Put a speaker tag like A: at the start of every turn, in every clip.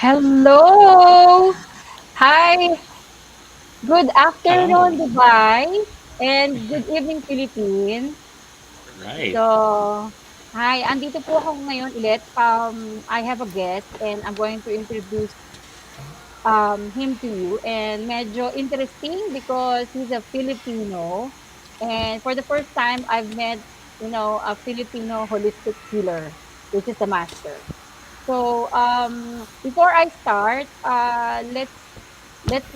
A: Hello! Hi! Good
B: Hello.
A: afternoon, Dubai, and good evening, Philippine.
B: Right.
A: So, hi, andito po ako ngayon ulit. I have a guest and I'm going to introduce him to you. And medyo interesting because he's a Filipino. And for the first time, I've met, a Filipino holistic healer, which is the master. So, before I start, let's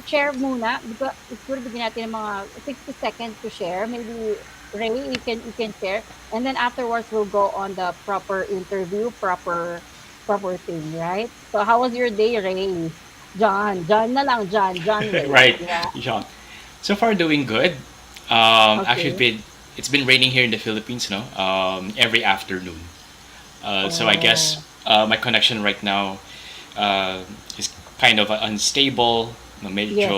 A: share muna because siguro bigyan natin ng mga 60 seconds to share. Maybe Ray, you can share, and then afterwards we'll go on the proper interview, proper thing, right? So, how was your day, Ray? John na lang, John Ray.
B: Right,
A: Yeah.
B: Jhon. So far, doing good. Actually,
A: Okay.
B: it's been raining here in the Philippines, no? Every afternoon. So I guess
A: Oh,
B: my connection right now is kind of unstable.
A: yes.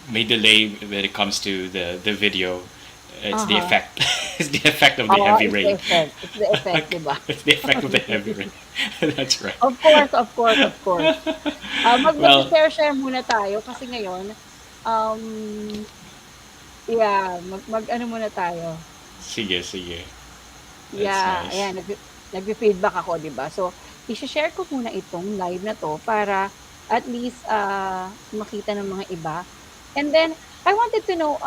B: May delay when it comes to the video. It's the
A: Uh-huh.
B: effect. It's the effect of the
A: Oo,
B: heavy
A: it's the
B: rain.
A: effect. It's the effect, di ba?
B: It's the effect of the heavy rain. That's right.
A: Of course, of course, of course.
B: Well,
A: Mag-share-share muna tayo kasi ngayon, um, yeah, mag-ano muna tayo.
B: sige, sige. That's
A: Yeah,
B: nice.
A: ayan, nagfe-feedback ako, 'di ba? So, i-share ko muna itong live na 'to para at least, makita ng mga iba. And then, I wanted to know,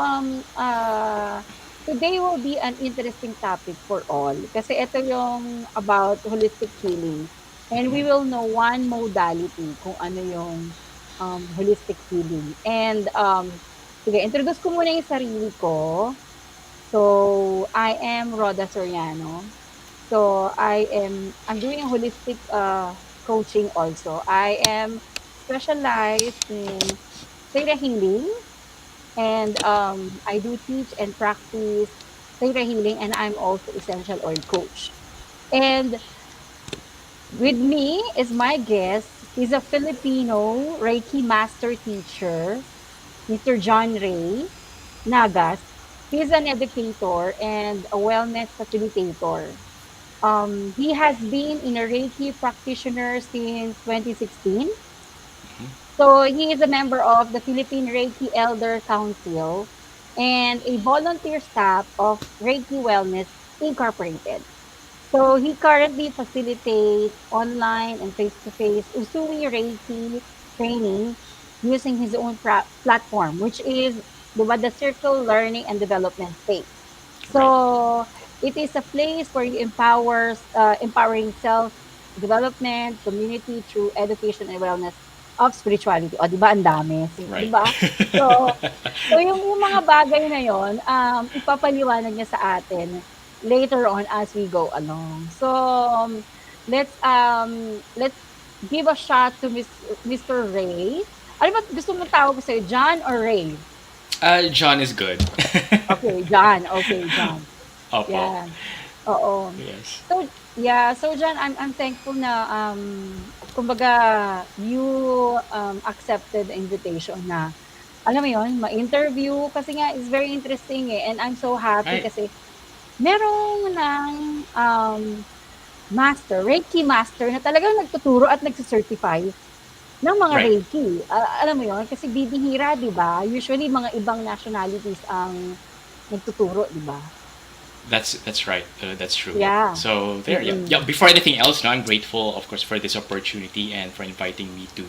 A: today will be an interesting topic for all kasi ito yung about holistic healing. And we will know one modality kung ano yung, holistic healing. And, sige, introduce ko muna yung sarili ko. So, I am Rhoda Soriano. So I'm doing a holistic coaching also. I am specialized in theta healing and I do teach and practice theta healing and I'm also essential oil coach. And with me is my guest. He's a Filipino Reiki Master teacher, Mr. Jhon Ray Nagas. He's an educator and a wellness facilitator. He has been in a Reiki practitioner since 2016. So he is a member of the Philippine Reiki Elder Council and a volunteer staff of Reiki Wellness Incorporated. So he currently facilitates online and face-to-face Usui Reiki training using his own platform, which is the Circle Learning and Development Space.
B: Right.
A: So it is a place where you empowering self-development, community through education and wellness of spirituality. O, di ba? Ang dami. Di
B: Right.
A: ba? So, so yung mga bagay na yon, ipapaliwanag niya sa atin later on as we go along. So, let's give a shot to Mr. Ray. Ano ba gusto mong tawag ko sa'yo? John or Ray?
B: John is good.
A: Okay, John. Okay, John.
B: Opo.
A: Yeah. Oo.
B: Yes.
A: So, yeah, so John, I'm thankful na kumbaga you accepted the invitation na alam mo yon, ma-interview kasi nga it's very interesting eh and I'm so happy
B: Right.
A: kasi merong ng master, Reiki master na talagang nagtuturo at nagse-certify ng mga
B: Right.
A: Reiki. Alam mo yon kasi bibihira, 'di ba? Usually mga ibang nationalities ang nagtuturo, 'di ba?
B: That's right. That's true.
A: Yeah.
B: So there. Yeah.
A: Mm-mm.
B: Yeah. Before anything else, no, I'm grateful, of course, for this opportunity and for inviting me to,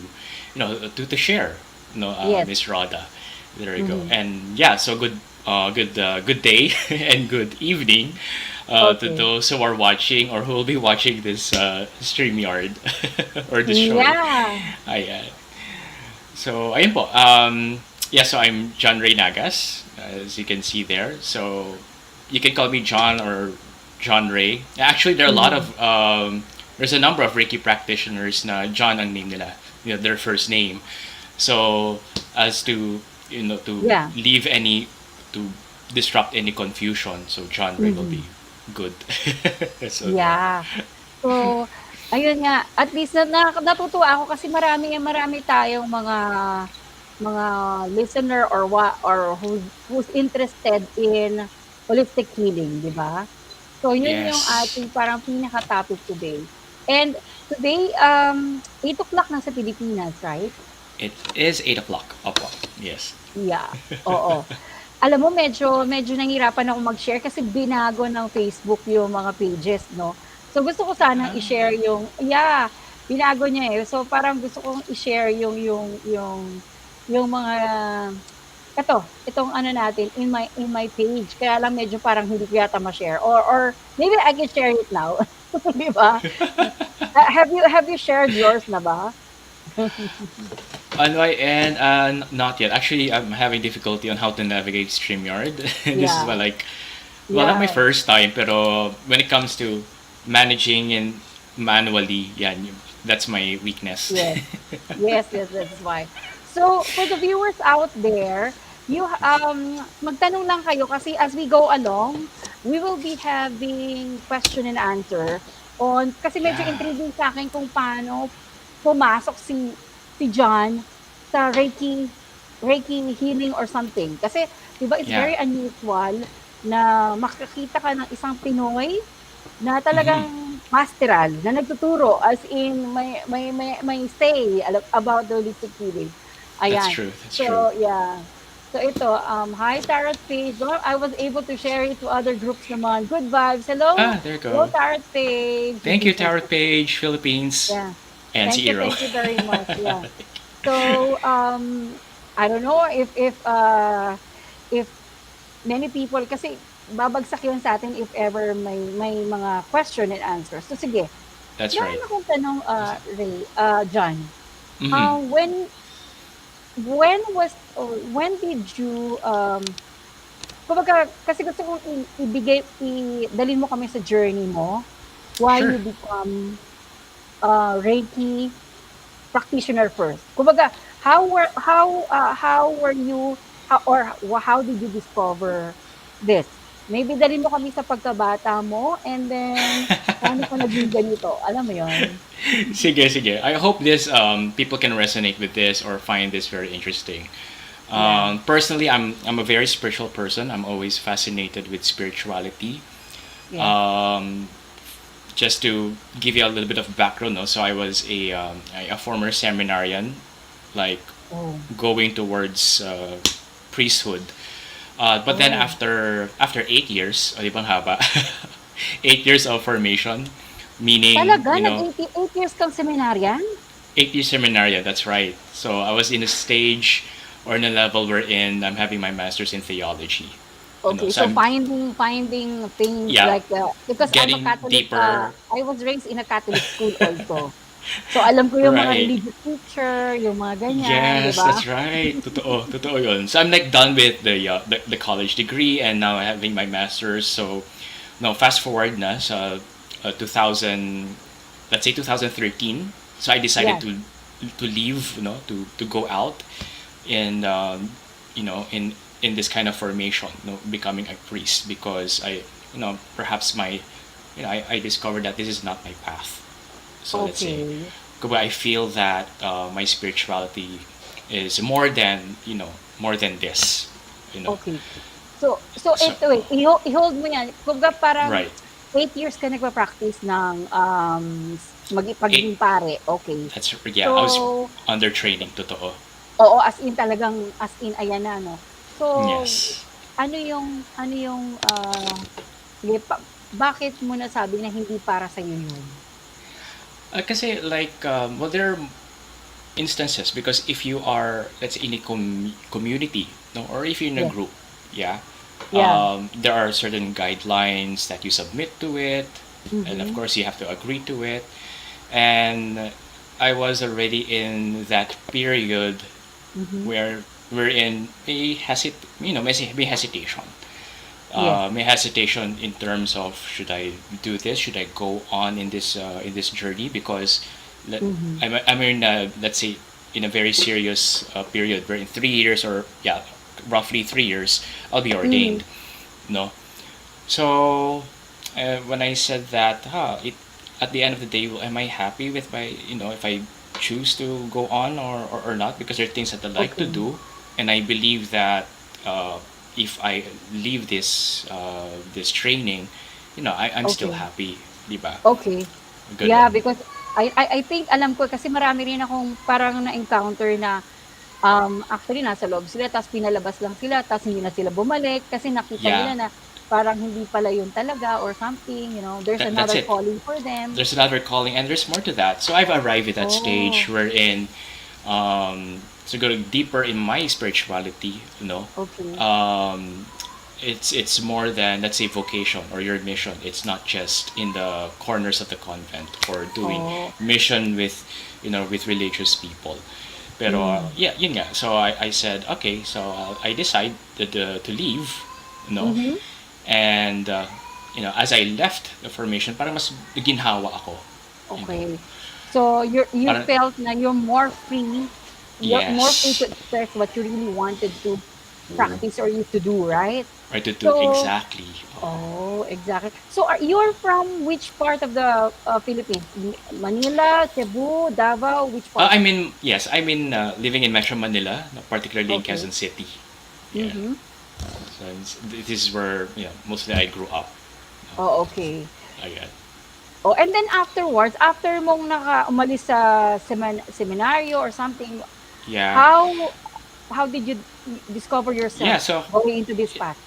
B: to share,
A: Yes.
B: Miss Rhoda. There you go.
A: Mhm.
B: And yeah. So good day and good evening, to
A: Okay.
B: those who are watching or who will be watching this StreamYard or this show.
A: Yeah.
B: Ayan. So, ayun po. Yeah, so I'm John Ray Nagas, as you can see there. So, you can call me John or Jhon Ray. Actually, there are a lot
A: Mhm.
B: of, there's a number of Reiki practitioners na John ang name nila, their first name. So, as to, to
A: Yeah.
B: leave any, to disrupt any confusion, so Jhon Ray will
A: Mhm.
B: be good. So, there.
A: Yeah. So, ayun nga, at least natutuwa ako kasi marami tayong mga listener or who's interested in holistic healing, 'di ba? So, yun yung
B: Yes.
A: ating parang pinaka-topic today. And today, 8 o'clock na sa Pilipinas, right?
B: It is 8 o'clock. Opo. Yes.
A: Yeah, oo. Alam mo medyo nahirapan ako mag-share kasi binago ng Facebook yung mga pages 'no. So gusto ko sanang i-share yeah, binago niya, eh. So parang gusto kong i-share yung mga itong ano natin in my page kaya lang medyo parang hindi ko yata ma-share or maybe I can share it now, 'di ba? Have you shared yours na ba?
B: On my end, not yet. Actually, I'm having difficulty on how to navigate StreamYard. This is
A: Yeah,
B: what, like, well, not my
A: yeah.
B: first time, pero when it comes to managing and manually, yeah, that's my weakness.
A: Yes. Yes, yes, that's why. So, for the viewers out there, magtanong lang kayo kasi as we go along, we will be having question and answer kasi medyo
B: Yeah,
A: intriguing sa akin kung paano pumasok si John sa Reiki Healing or something. Kasi, 'di ba, it's
B: yeah.
A: very unusual na makakita ka ng isang Pinoy na
B: Hmm.
A: talagang masteral, na nagtuturo as in may say about the holistic healing.
B: That's
A: Ayan.
B: true. That's true.
A: So, yeah. So ito, hi Tarot Page. No, I was able to share it to other groups naman. Good vibes. Hello.
B: Ah, there you
A: Hello
B: go.
A: Tarot Page.
B: Thank you, Tower Page, Philippines,
A: Yeah.
B: and Zero.
A: Thank you very much. Yeah. So, I don't know if many people kasi babagsak 'yun sa atin if ever may mga question and answers. So sige,
B: That's right.
A: meron akong tanong, John.
B: Hmm.
A: Uh, when when did you, kumbaga kasi gusto kong dalhin mo kami sa journey mo, why
B: Sure.
A: you become, Reiki practitioner first. Kumbaga, how were you how did you discover this? Maybe dalhin mo kami sa pagkabata mo and then paano ka naging ganito, alam mo 'yun?
B: Sige, sige. I hope this people can resonate with this or find this very interesting.
A: Yeah.
B: Personally, I'm a very spiritual person. I'm always fascinated with spirituality.
A: Yes.
B: Um, just to give you a little bit of background, no? So I was a former seminarian, like
A: Oh.
B: going towards priesthood. But then
A: Oh.
B: after 8 years, o di bang haba? 8 years of formation, meaning,
A: Talaga nag 8 years kang seminaryan?
B: 8 years seminarian. That's right. So I was in a stage or in a level wherein I'm having my master's in theology.
A: Okay,
B: So
A: so
B: I'm,
A: finding things
B: yeah,
A: like, because I'm a
B: getting
A: Catholic,
B: deeper.
A: I was raised in a Catholic school also. So alam ko yung mga
B: Right.
A: religious teacher, yung mga ganyan, 'di
B: Yes,
A: ba?
B: that's right. Totoo, totoo yun. So I'm like done with the college degree and now having my master's. So no, fast forward na sa 2000, let's say 2013. So I decided
A: Yes.
B: to leave, to go out and in this kind of formation, becoming a priest because perhaps I discovered that this is not my path. So let's say,
A: Okay.
B: I feel that my spirituality is more than this, you know.
A: Okay. So
B: So
A: wait, i-hold mo 'yan. Kumbaga parang
B: right,
A: 8 years ka nagpa-practice ng,
B: eight.
A: pagiging pare, okay.
B: That's
A: So,
B: yeah. I was under training, totoo.
A: oo, as in talagang as in ayan na 'no. So,
B: Yes.
A: ano yung, sige bakit mo nasabi na hindi para sa'yo yun?
B: Kasi like, well, there are instances because if you are, let's say, in a community, no, or if you're in a
A: Yes.
B: group, yeah,
A: Yeah.
B: there are certain guidelines that you submit to it, and of
A: Mhm.
B: course you have to agree to it. And I was already in that period
A: Mhm.
B: where we're in may hesitation.
A: Yes.
B: May hesitation in terms of should I do this? Should I go on in this journey? Because let,
A: Mhm.
B: I'm in let's say in a very serious period where in 3 years or yeah, roughly 3 years I'll be
A: Mhm.
B: ordained. No, so when I said that, at the end of the day, am I happy with my if I choose to go on or not? Because there are things that I like to
A: Okay.
B: do, and I believe that uh, if I leave this training, I'm still
A: Okay.
B: happy, diba?
A: Okay. Yeah,
B: Ganon.
A: because I think alam ko kasi marami rin akong parang na-encounter na, actually nasa loob sila ta's pinalabas lang sila ta's hindi na sila bumalik kasi nakita
B: Yeah,
A: nila na parang hindi pala yun talaga or something, there's
B: that's
A: another
B: it.
A: calling for them.
B: There's another calling, and there's more to that. So I've arrived at that stage
A: Oh,
B: wherein, to go deeper in my spirituality,
A: okay.
B: um, it's more than, let's say, vocation or your mission. It's not just in the corners of the convent or doing
A: Oh,
B: mission with, with religious people. Pero
A: hmm.
B: yeah, yun nga. So I said, okay, so I decided to leave, you know,
A: Mhm.
B: and as I left the formation, parang mas ginhawa ako, you know.
A: Okay. So you
B: Parang
A: felt na you're more free, you're more free
B: yes,
A: to express what you really wanted to practice or you to do, right?
B: right to do
A: So,
B: exactly.
A: oh, exactly. So you're from which part of the Philippines? Manila, Cebu, Davao, which part?
B: I mean, yes, I mean, living in Metro Manila, particularly in
A: Okay.
B: Quezon City. Yeah.
A: Mm-hmm.
B: So this is where mostly I grew up.
A: Oh, okay.
B: Ayan.
A: Oh, and then afterwards, after mong umalis sa seminaryo or something,
B: Yeah.
A: how how did you discover
B: Yeah.
A: yourself
B: So
A: going into this path?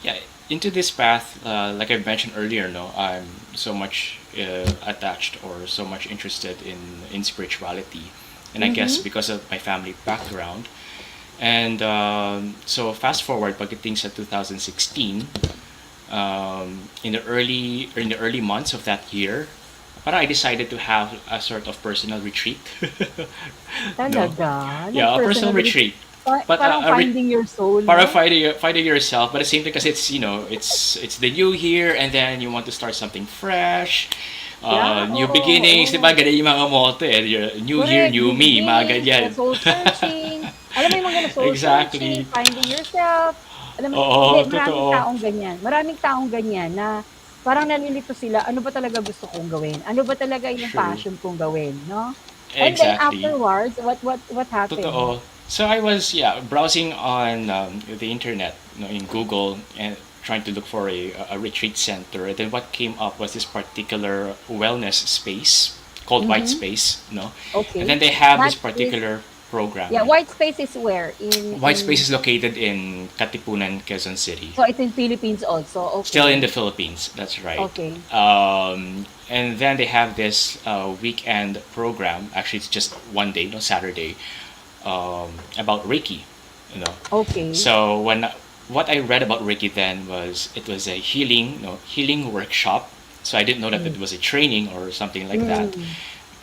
B: yeah, into this path, like I mentioned earlier, no, I'm so much attached or so much interested in spirituality, and I guess
A: Mm-hmm.
B: because of my family background. And so fast forward, pagdating sa 2016, in the early months of that year, para I decided to have a sort of personal retreat. No,
A: Talaga?
B: yeah, a personal
A: Nag-personal retreat?
B: retreat, but
A: Parang finding your soul,
B: para
A: no?
B: finding yourself, but at the same time, because it's the new year, and then you want to start something fresh,
A: Yeah,
B: new
A: oo,
B: beginnings, di ba?
A: oo.
B: Ganyan yung mga motto eh. New year,
A: Correct,
B: new
A: new
B: me, mga
A: beginnings,
B: ganyan.
A: soul searching. Alam mo yung mga gano'n, soul searching,
B: Exactly.
A: finding yourself. Alam mo, hindi,
B: Oo,
A: maraming
B: totoo.
A: taong ganyan. Maraming taong ganyan na parang nalilito sila, ano ba talaga gusto kong gawin? Ano ba talaga yung
B: True.
A: passion kong gawin, no? And then
B: Exactly.
A: afterwards, what happened?
B: Totoo. So I was, yeah, browsing on the internet, in Google, and trying to look for a retreat center. And then what came up was this particular wellness space called White
A: Mhm.
B: Space, and then
A: Okay.
B: they have
A: That
B: this
A: is,
B: particular program.
A: yeah,
B: Yeah.
A: white space is where?
B: White Space is located in Katipunan, Quezon City.
A: So it's in Philippines also.
B: Still in the
A: Okay.
B: Philippines. That's right.
A: Okay.
B: And then they have this weekend program. Actually, it's just one day, no Saturday, about Reiki. You know,
A: Okay.
B: so what I read about Reiki then was it was a healing workshop. So I didn't know that
A: Mm.
B: it was a training or something like that.
A: Mm.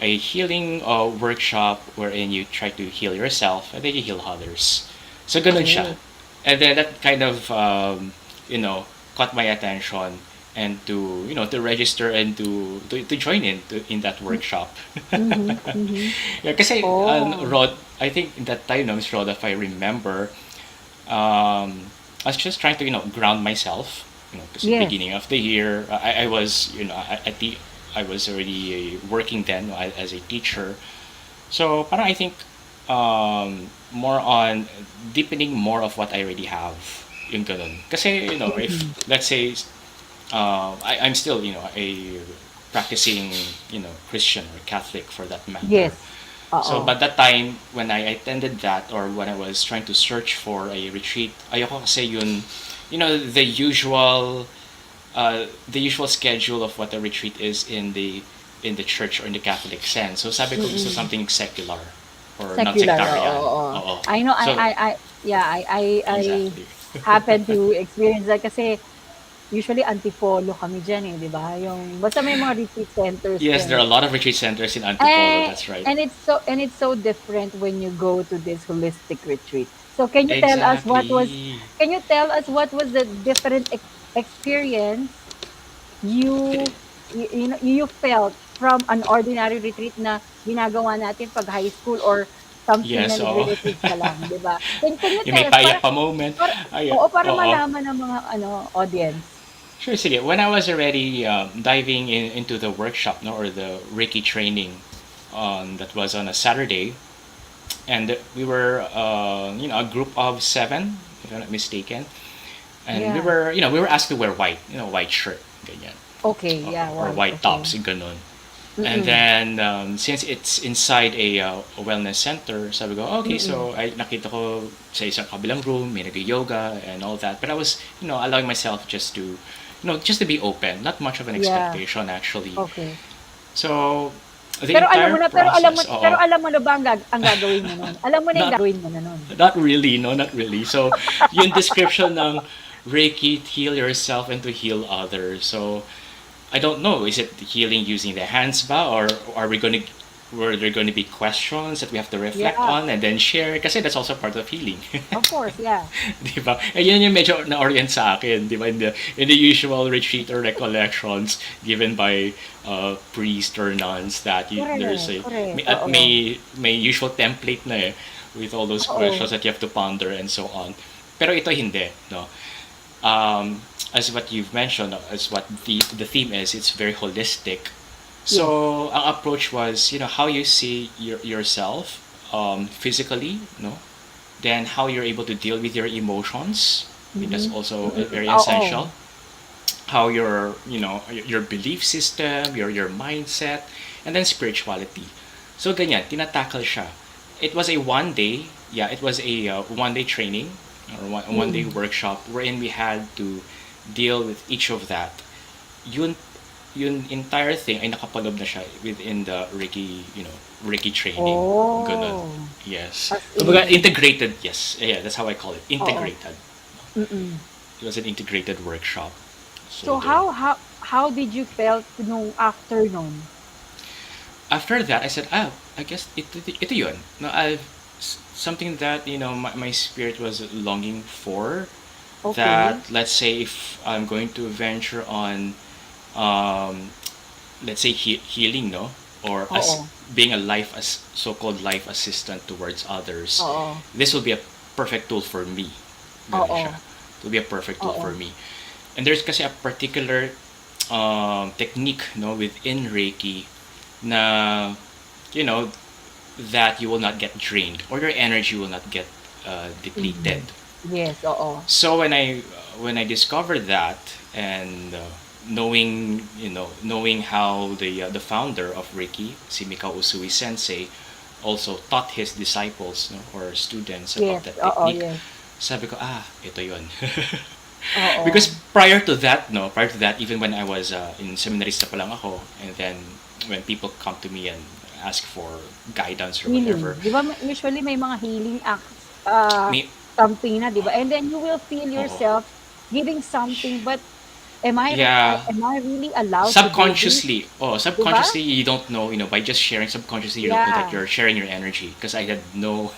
B: A healing workshop wherein you try to heal yourself and then you heal others. So ganun siya.
A: Oh.
B: And then that kind of you know caught my attention, and to register and to join in that workshop.
A: Mhm. Mhm.
B: Yeah, kasi
A: Oh.
B: Rod, I think in that time, no, Miss Rhoda, if I remember, I was just trying to ground myself, because the
A: Yes.
B: beginning of the year, I was at the I was already working then, as a teacher. So parang I think more on deepening more of what I already have, yung ganun. Kasi if
A: Mhm.
B: let's say I'm still a practicing Christian or Catholic for that matter.
A: Yes.
B: So
A: Oo.
B: but that time when I attended that, or when I was trying to search for a retreat, ayoko kasi yun, the usual schedule of what a retreat is in the church or in the Catholic sense. So sabi ko gusto
A: Mm.
B: something secular or
A: Secular, oo,
B: non-sectarian.
A: oo.
B: Oo.
A: I know,
B: So
A: yeah, I
B: exactly.
A: happen to experience that kasi usually antipolo kami diyan, eh, 'di ba? Yung basta may mga retreat centers
B: Yes, there
A: din.
B: are a lot of retreat centers in Antipolo.
A: Eh,
B: That's right.
A: and it's so different when you go to this holistic retreat. So can you tell us
B: Exactly.
A: the different experience you, you felt from an ordinary retreat na ginagawa natin 'pag high school or something na
B: Yes, oo.
A: nagre-retreat ka lang, 'di ba? Can you
B: Yung
A: tell
B: may
A: us para
B: payak pa moment.
A: para
B: Ay,
A: oo, para
B: oo.
A: malaman ng mga audience.
B: Sure, sige. When I was already diving into the workshop, no, or the Reiki training, that was on a Saturday, and we were, a group of seven, if I'm not mistaken, and we
A: Yeah.
B: were, we were asked to wear white, white shirt, ganyan,
A: Okay, yeah,
B: or
A: white,
B: white
A: okay.
B: tops, ganun. And
A: Mm-mm.
B: then, since it's inside a wellness center, sabi ko, okay,
A: Mm-mm.
B: so nakita ko sa isang kabilang room, may nag-yoga and all that. But I was, allowing myself just to be open. Not much of an
A: Yeah,
B: expectation, actually.
A: okay.
B: So, the
A: Pero alam mo
B: entire
A: na
B: process,
A: pero alam mo na ba ang gagawin mo nun? Alam mo na yung
B: not,
A: gagawin mo na nun?
B: not really, no, not really. So, yung description ng Reiki, heal yourself and to heal others. So, I don't know. Is it healing using the hands ba, or are we going to were there going to be questions that we have to reflect
A: Yeah,
B: on and then share? Kasi that's also part of healing.
A: of course, yeah.
B: Di ba? Eh, yun yung medyo na-orient sa akin, di ba? In the usual retreat or recollections given by priests or nuns that there's
A: Correct,
B: a
A: correct.
B: may, at
A: Oo.
B: may usual template na with all those
A: Oo.
B: questions that you have to ponder and so on. Pero ito hindi, no? um, as what you've mentioned, as what the theme is, it's very holistic.
A: Yes.
B: So ang approach was, how you see yourself physically, no? Then how you're able to deal with your emotions. I mean, that's
A: Mm-mm.
B: also
A: Mm-mm.
B: very
A: Oo.
B: essential. How your belief system, your mindset, and then spirituality. So ganyan, tinatakal siya. It was a one day, yeah, it was a one day training or one day
A: Mm.
B: workshop wherein we had to deal with each of that. Yun yun entire thing ay nakapalob na siya within the Reiki training. Ganun.
A: Oh,
B: Yes.
A: as
B: Kumbaga,
A: in,
B: integrated, yes. Yeah, that's how I call it.
A: oo.
B: Integrated.
A: Mm-mm.
B: It was an integrated workshop. So
A: So
B: there.
A: how did you felt nung after nun?
B: After that, I said, I guess ito yun. No, something that, my spirit was longing for.
A: Okay.
B: That, let's say, if I'm going to venture on, um, let's say, healing, no? Or as
A: Oo.
B: being a so-called life assistant towards others,
A: Oo.
B: this will be a perfect tool for me. Ganun
A: Oo.
B: siya. It will be a perfect tool for
A: Oo.
B: me. And there's kasi a particular technique, no, within Reiki na, you know, that you will not get drained or your energy will not get depleted.
A: Mm. Yes, oo.
B: So when I discovered that, and knowing how the founder of Reiki, si Mikao Usui Sensei, also taught his disciples, no, or students about
A: Yes,
B: that
A: oo,
B: technique,
A: yes.
B: sabi ko, ito yun. Because
A: Oo.
B: prior to that, no, prior to that, even when I was in seminarista pa lang ako, and then when people come to me and ask for guidance or whatever,
A: Healing. 'Di ba usually may mga healing acts,
B: me,
A: something na 'di ba? And then you will feel
B: oo,
A: yourself giving something, but
B: yeah,
A: am I really allowed to do this?
B: subconsciously,
A: 'Di ba?
B: subconsciously you don't know, by just sharing subconsciously you don't know that
A: Yeah.
B: you're sharing your energy, because I had no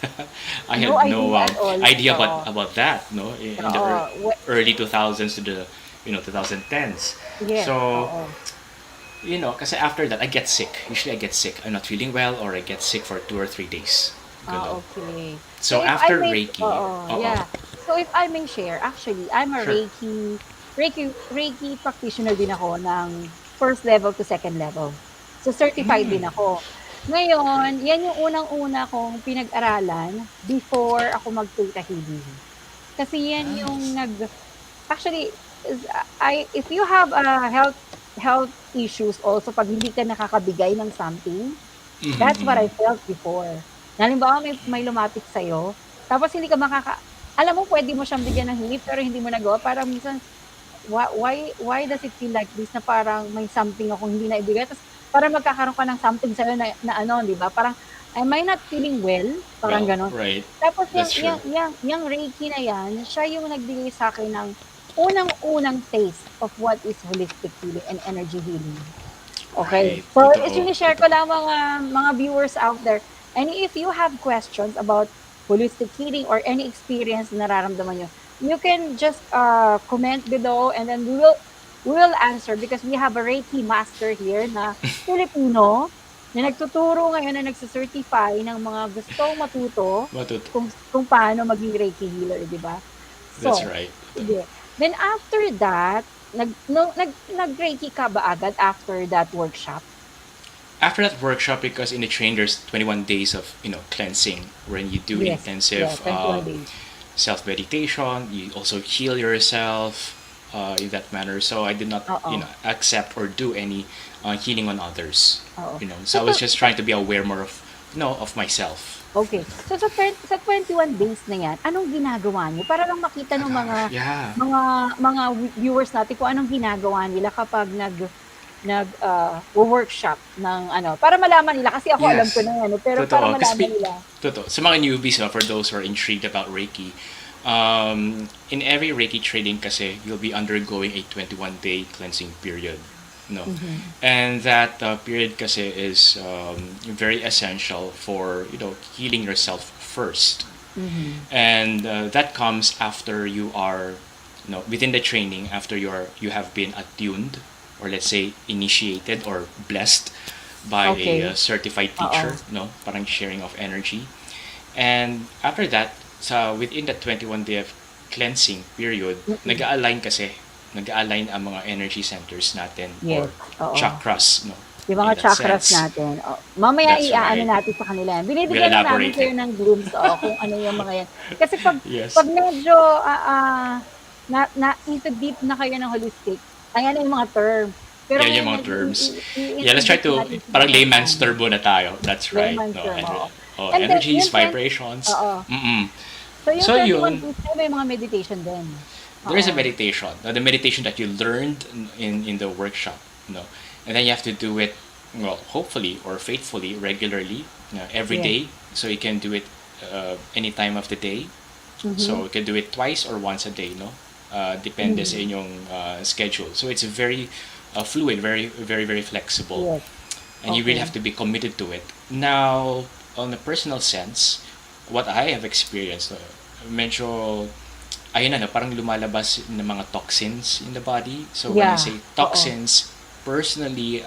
B: I
A: No
B: had no
A: idea at all.
B: idea
A: Oo.
B: about that, no, in the
A: Oo.
B: early 2000s to the 2010s.
A: Yes,
B: So,
A: oo.
B: kasi after that I get sick. Usually I get sick. I'm not feeling well, or I get sick for 2 or 3 days. Ganun.
A: Okay. So
B: So
A: if I
B: after
A: may
B: Reiki,
A: oo,
B: oo,
A: yeah. So if I may share, actually, I'm a
B: sure.
A: Reiki practitioner din ako ng first level to second level. So certified din ako. Ngayon, yan yung unang-una kong pinag-aralan before ako mag-Theta Healing. Kasi yan yung
B: Nice.
A: actually, if you have a health issues also, pag hindi ka nakakabigay ng something,
B: Mm-hmm,
A: that's what
B: mm-hmm.
A: I felt before. Na halimbawa may lumapit sa'yo, tapos hindi ka alam mo puwede mo siyang bigyan ng hingip pero hindi mo nagawa, parang minsan, why does it feel like this, na parang may something akong hindi naibigay, tapos parang magkakaroon ka ng something sa'yo na ano, 'di ba, parang, "Am I not feeling well?" Parang
B: Well,
A: gano'n.
B: right.
A: Tapos
B: That's true.
A: yang Reiki na 'yan, siya yung nagbigay sa'kin ng unang-unang taste of what is holistic healing and energy healing. Okay.
B: Right.
A: So,
B: Totoo.
A: sinishare ko
B: Totoo.
A: lang mga viewers out there. And if you have questions about holistic healing or any experience na nararamdaman nyo, you can just comment below, and then we will answer, because we have a Reiki Master here na Filipino na nagtuturo ngayon, na nagsa-certify ng mga gustong matuto
B: Matut.
A: kung paano maging Reiki healer, di ba?
B: That's
A: So,
B: right. Totoo.
A: sige. Then after that, nag-Reiki ka ba agad after that workshop?
B: After that workshop, because in the train there's 21 days of cleansing, when you do
A: Yes. Yeah,
B: intensive
A: 21 days.
B: self meditation, you also heal yourself, in that manner. So I did not,
A: Oo,
B: accept or do any healing on others.
A: oo.
B: So
A: So,
B: I was just trying to be aware more of, of myself.
A: okay. So sa 21 days na 'yan, anong ginagawa niyo? Para lang makita nung mga
B: Yeah.
A: mga mga viewers natin kung anong ginagawa nila kapag wo-workshop ng ano, para malaman nila kasi ako alam ko
B: Yes.
A: na 'yan, eh, pero para
B: Totoo.
A: malaman nila.
B: Totoo. Sa mga newbies, for those who are intrigued about Reiki, in every Reiki training kasi, you'll be undergoing a 21-day cleansing period. No?
A: Mhm,
B: And that period kasi is very essential for, healing yourself first.
A: mhm.
B: And that comes after you are, within the training, after you have been attuned, or let's say initiated or blessed by a
A: Okay,
B: certified
A: oo.
B: teacher, no, parang sharing of energy. And after that, within the 21-day of cleansing period,
A: Mm,
B: nag-align ang mga energy centers natin,
A: yes,
B: or
A: oo.
B: chakras, no,
A: Yung
B: in
A: mga
B: that
A: chakras
B: sense.
A: natin, mamaya
B: That's
A: i-aano
B: right.
A: natin sa kanila yan.
B: We'll
A: Binibigyan lang namin
B: elaborate it.
A: kayo ng glimpse, kung ano yung mga yan. Kasi 'pag
B: Yes.
A: 'pag medyo, into deep na kayo ng holistic, ayan na yung mga terms. Pero
B: Yan yung
A: ngayon
B: mga terms. Yeah, let's try
A: i-introduce
B: to,
A: natin sila
B: parang
A: kung
B: layman's
A: paano.
B: turbo na tayo. That's right.
A: Layman's
B: No,
A: term, oo. And then
B: energies,
A: yung
B: vibrations.
A: oo.
B: Mm-mm.
A: So yung
B: So
A: 21
B: yun,
A: days na may mga meditation din?
B: there is a
A: Oo.
B: meditation. The meditation that you learned in the workshop, and then you have to do it, well, hopefully or faithfully, regularly, every
A: Yes.
B: day. So you can do it any time of the day. So
A: Mhm.
B: you can do it twice or once a day, no? Depende sa
A: Mhm.
B: inyong schedule. So it's very fluid, very, very, very flexible,
A: Yes.
B: and you really have
A: Okay.
B: to be committed to it. Now, on a personal sense, what I have experienced, medyo, ayun na, no, parang lumalabas ng mga toxins in the body. So when I
A: Yeah.
B: say
A: Oo.
B: toxins, personally,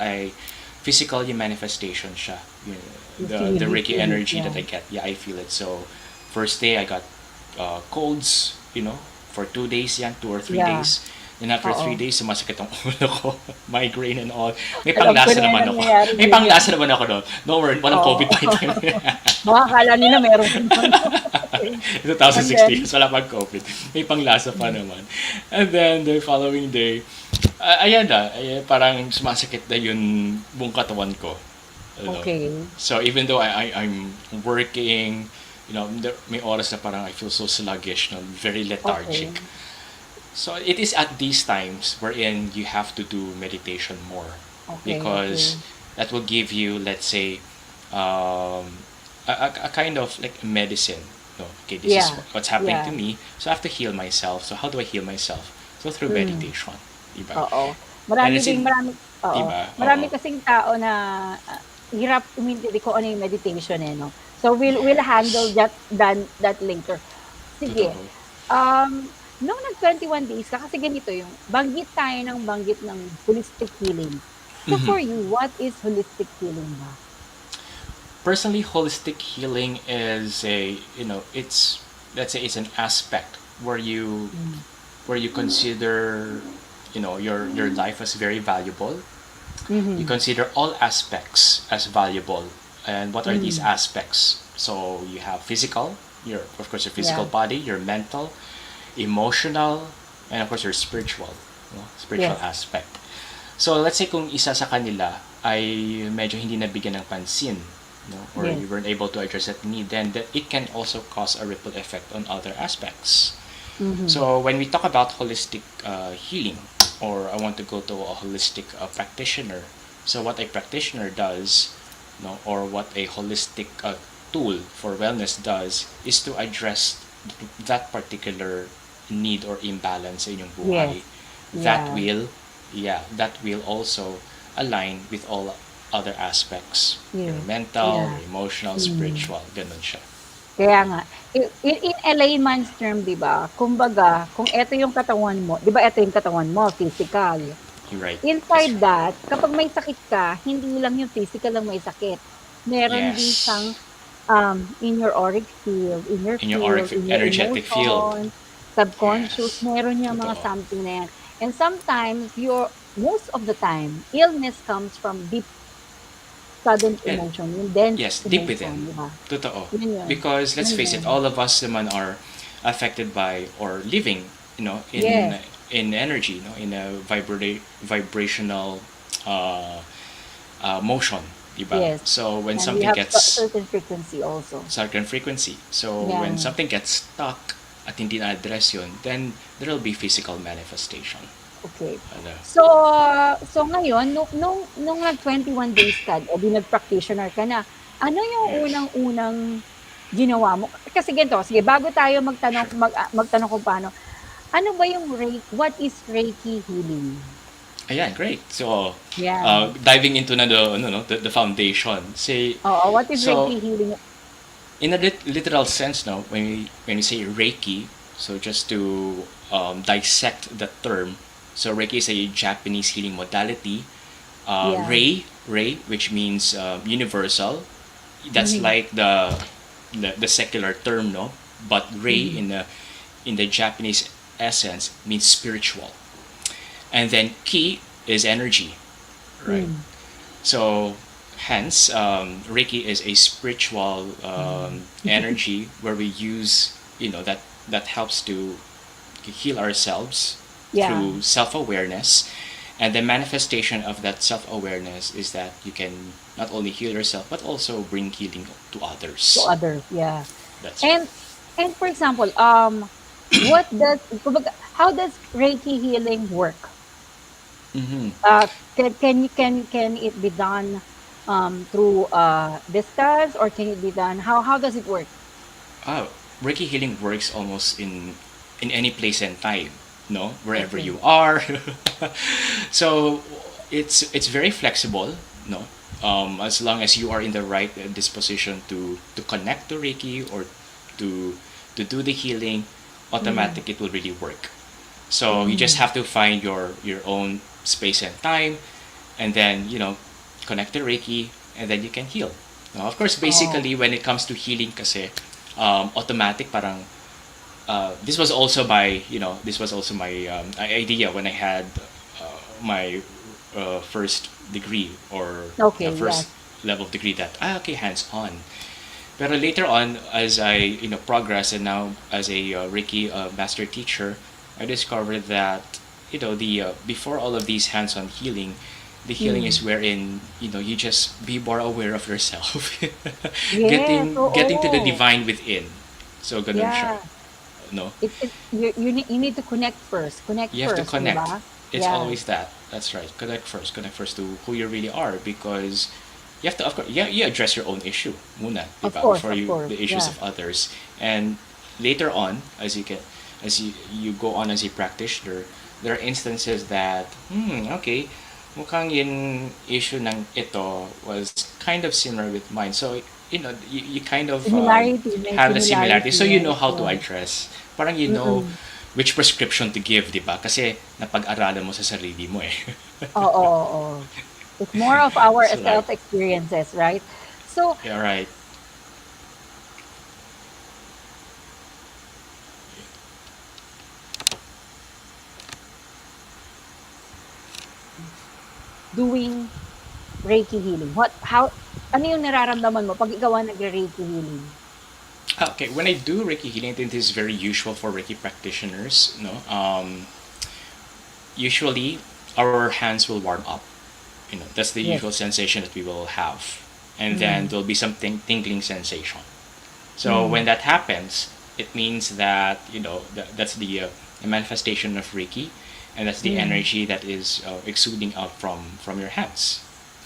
B: physical yung manifestation siya.
A: You
B: The
A: feel
B: Reiki
A: it,
B: energy that
A: yeah.
B: I get, yeah, I feel it. So first day I got colds, for 2 days yan, 2 or 3
A: Yeah.
B: days. Then after three
A: Oo.
B: days, sumasakit ang ulo ko, migraine and all. May
A: Alam ko
B: panglasa
A: na yung
B: naman ako.
A: nangyayari
B: May
A: din yan.
B: panglasa naman ako doon. No worry, walang
A: Oo.
B: COVID by time.
A: Baka akala nila meron ka nun. Okay. And then
B: 2016, wala pang COVID. May panglasa pa naman. And then the following day, ayan na, parang sumasakit na yung buong katawan ko.
A: okay.
B: So even though I'm working, may oras na parang I feel so sluggish, very
A: Okay.
B: lethargic. So it is at these times wherein you have to do meditation more,
A: Okay,
B: because
A: okay.
B: that will give you, let's say, um, a kind of like medicine. No, okay, this is
A: Yeah.
B: what's happening to
A: Yeah.
B: me. So I have to heal myself. So how do I heal myself? So through
A: Hmm.
B: meditation, diba?
A: Oo.
B: And
A: Marami
B: it's
A: ding
B: in,
A: marami oo.
B: diba?
A: Marami
B: Oo.
A: kasing tao na, hirap umintindi kung ano yung meditation, eh, 'no? So we'll handle that later. Sige,
B: Totoo.
A: nung nag-21 days ka kasi ganito yung banggit ng holistic healing. So
B: Mhm.
A: for you, what is holistic healing ba?
B: Personally, holistic healing is it's, let's say, it's an aspect where you
A: Hmm.
B: consider, your life as very valuable. You
A: Mhm.
B: consider all aspects as valuable. And what are these
A: Hmm.
B: aspects? So you have physical, of course, your physical
A: Yeah.
B: body, your mental, emotional, and of course your spiritual, spiritual
A: Yes.
B: aspect. So let's say kung isa sa kanila ay medyo hindi nabigyan ng pansin, or
A: Yes.
B: you weren't able to address that need, then it can also cause a ripple effect on other aspects.
A: Mhm.
B: So when we talk about holistic healing, or I want to go to a holistic practitioner. So what a practitioner does, or what a holistic tool for wellness does, is to address that particular need or imbalance in your
A: Yes.
B: buhay. That
A: Yeah.
B: will, yeah, that will also align with all other aspects. Your
A: Yes.
B: mental,
A: Yeah.
B: your emotional,
A: Hmm.
B: spiritual, ganun siya.
A: Kaya nga, in a layman's term, 'di ba, kumbaga, kung eto yung katawan mo, 'di ba eto yung katawan mo, physical.
B: You're right. That's
A: Inside
B: right.
A: that, kapag may sakit ka, hindi lang yung physical lang may sakit. Meron din siyang,
B: Yes.
A: in your auric field,
B: In your auric,
A: in your
B: energetic field.
A: emotions, subconscious,
B: Yes.
A: meron yang mga
B: Totoo.
A: something na yan. And sometimes, most of the time, illness comes from deep, sudden
B: And
A: emotion, yung dense
B: yes, deep
A: emotion,
B: within.
A: 'di ba?
B: Totoo.
A: Yun yun.
B: Because let's
A: Yun
B: face
A: yun.
B: it, all of us naman are affected by or living, in
A: Yes.
B: in energy, no, in a vibrational uh, motion, diba?
A: Yes.
B: So when
A: And we
B: something
A: have
B: gets
A: certain frequency also.
B: certain frequency, so when
A: Yeah.
B: something gets stuck at hindi na-address yun, then there will be physical manifestation.
A: Okay.
B: Ano?
A: So, so ngayon nung nag-21 days ka, o di nag-practitioner ka na, ano yung
B: Yes.
A: unang-unang ginawa mo? Kasi ganito, sige bago tayo magtanong kung paano, ano ba yung what is Reiki healing?
B: Ayan, great. So,
A: Yan.
B: diving into na the foundation. Say,
A: Oo, what is
B: so
A: Reiki healing?
B: in a literal sense, no, when we say Reiki, so just to dissect the term, so Reiki is a Japanese healing modality.
A: Yeah.
B: Rei, which means universal. That's
A: Mhm.
B: like the secular term, no. But Rei
A: Mhm.
B: in the Japanese essence means spiritual, and then Ki is energy, right?
A: Mm.
B: So, hence, Reiki is a spiritual
A: Mm.
B: energy where we use, that helps to heal ourselves
A: Yeah.
B: through self awareness. And the manifestation of that self awareness is that you can not only heal yourself, but also bring healing to
A: To
B: others.
A: others, yeah.
B: That's right.
A: And for example, what does kumbaga, how does Reiki healing work?
B: Mm-hmm.
A: Can it be done through distance, or can it be done, how does it work?
B: Oh, Reiki healing works almost in any place and time, no, wherever
A: Okay.
B: you are. So it's very flexible, no. As long as you are in the right disposition to connect to Reiki or to to do the healing,
A: Mm,
B: automatic it will really work. So you just
A: mm.
B: have to find your own space and time, and then connect to Reiki, and then you can heal. Now, of course,
A: Oh,
B: basically when it comes to healing, kasi automatic parang this was also my idea when I had my first degree or
A: okay, yes.
B: first level of degree, that okay, hands on. But later on, as I progress, and now as a Reiki master teacher, I discovered that the before all of these hands-on healing, the healing is
A: Mm.
B: wherein you just be more aware of yourself,
A: Yes,
B: getting to the
A: oo.
B: divine within. So ganun siya,
A: Yeah.
B: no?
A: You need to connect
B: You have to
A: first, 'di
B: connect.
A: ba?
B: It's
A: Yeah,
B: always that. That's right. Connect first to who you really are, because you have to, of course, yeah, you address your own issue muna, diba? Before
A: of
B: you
A: course,
B: the issues
A: yeah.
B: of others. And later on, as you go on as a practitioner, there are instances that, okay, mukhang yung issue ng ito was kind of similar with mine. So, you kind of
A: May
B: have the similarity.
A: similarity,
B: So you know
A: right?
B: how to
A: Yeah.
B: address. Parang you know
A: Mm.
B: which prescription to give, di ba? Kasi napag-aralan mo sa sarili mo eh.
A: Oo, oo. It's more of our
B: So like,
A: self experiences, right? So,
B: yeah, right.
A: doing Reiki healing, ano yung nararamdaman mo pag ikaw ang nagre-Reiki healing?
B: Okay, when I do Reiki healing, I think this is very usual for Reiki practitioners. No, usually our hands will warm up. That's the
A: Yes.
B: usual sensation that we will have, and then
A: Mm,
B: there'll be some tingling sensation. So when
A: mm,
B: that happens, it means that that's the manifestation of Reiki, and that's the
A: mm.
B: energy that is exuding out from your hands,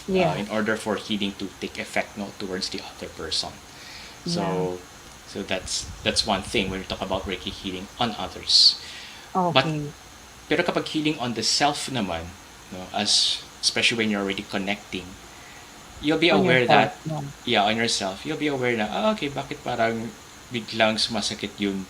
A: Yeah,
B: in order for healing to take effect, no, towards the other person.
A: yeah.
B: So that's one thing when we talk about Reiki healing on others. But
A: Okay.
B: pero kapag healing on the self naman, no, as especially when you're already connecting, you'll be
A: On
B: aware
A: yourself,
B: that,
A: yeah.
B: yeah, on yourself, you'll be aware na, okay, bakit parang biglang sumasakit yung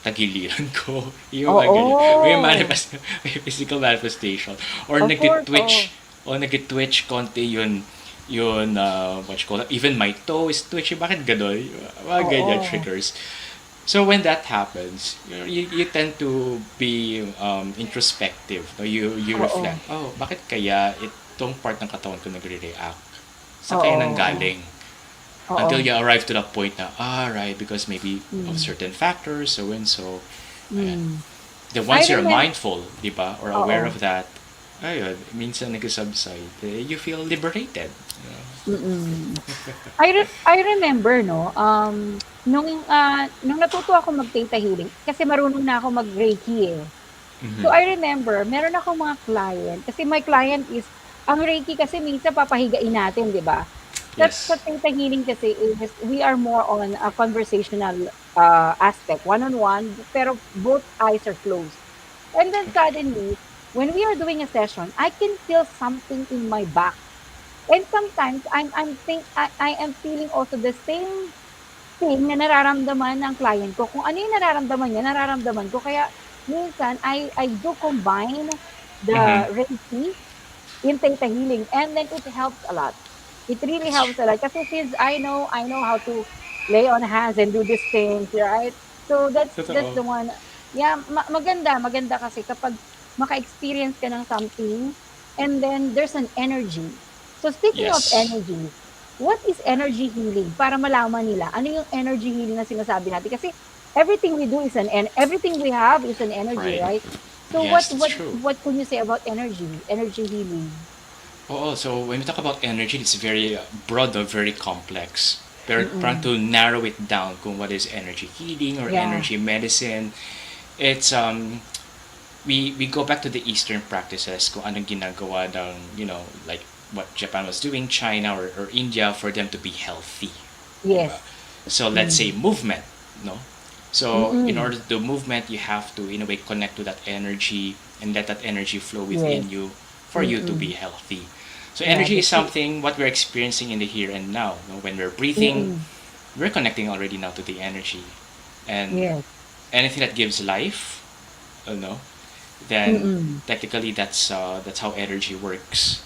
B: tagiliran ko, yung mga ganyan. May
A: Oo.
B: manifest, may physical manifestation. Or
A: Of course, oo.
B: nag-twitch, o nag-twitch konti yun, what you call it, even my toe is twitchy, bakit gano'n? Mga ganyan
A: Oo.
B: triggers. So when that happens, you tend to be introspective. No? You
A: Oo.
B: reflect, oh, bakit kaya itong part ng katawan ko nagre-react? Saan kaya
A: Oo, oo.
B: nanggaling? Until
A: Oo.
B: you arrive to the point na, right, because maybe of
A: Mm,
B: certain factors, so and so. Ayan.
A: mm.
B: then
A: I
B: once you're
A: remember,
B: mindful, di ba, or aware
A: oo.
B: of that, ayun, minsan nag-subside, you feel liberated. You know?
A: Mm. I remember 'no, nung natuto ako mag-Theta Healing kasi marunong na ako mag-Reiki, eh. So, I remember meron akong mga client kasi my client is ang Reiki kasi minsan papahigain natin, 'di ba? Sa
B: Yes.
A: Theta Healing kasi is we are more on a conversational, aspect, one-on-one, pero both eyes are closed. And then suddenly, when we are doing a session, I can feel something in my back. And sometimes I am feeling also the same thing na nararamdaman ng client ko. Kung ano yung nararamdaman niya, nararamdaman ko. Kaya minsan I do combine
B: Mm-hmm.
A: the Reiki in Theta Healing and then it helps a lot. It really
B: That's
A: helps
B: true.
A: a lot kasi since I know how to lay on hands and do these things, right? So that's
B: Totoo.
A: the one. Yeah, maganda kasi kapag maka-experience ka ng something and then there's an energy. So speaking of
B: Yes.
A: energy, what is energy healing? Para malaman nila ano yung energy healing na sinasabi natin kasi everything we do is everything we have is an energy,
B: Right.
A: right? So
B: Yes, that's true.
A: what can you say about energy healing?
B: Oo, so when we talk about energy, it's very broad or very complex. Pero trying
A: Mm.
B: to narrow it down kung what is energy healing or
A: Yeah.
B: energy medicine, it's we go back to the Eastern practices kung anong ginagawa ng, like what Japan was doing, China or India for them to be healthy. Diba?
A: Yes.
B: So let's say
A: Mm.
B: movement, no? So in
A: Mm.
B: order to do movement, you have to in a way connect to that energy and let that energy flow
A: Yes.
B: within you for you to be
A: Mm.
B: healthy. So
A: Yeah,
B: energy is
A: that's true.
B: something what we're experiencing in the here and now. No? When we're breathing,
A: Mm.
B: we're connecting already now to the energy, and
A: Yes.
B: anything that gives life, no, then
A: Mm.
B: technically that's how energy works.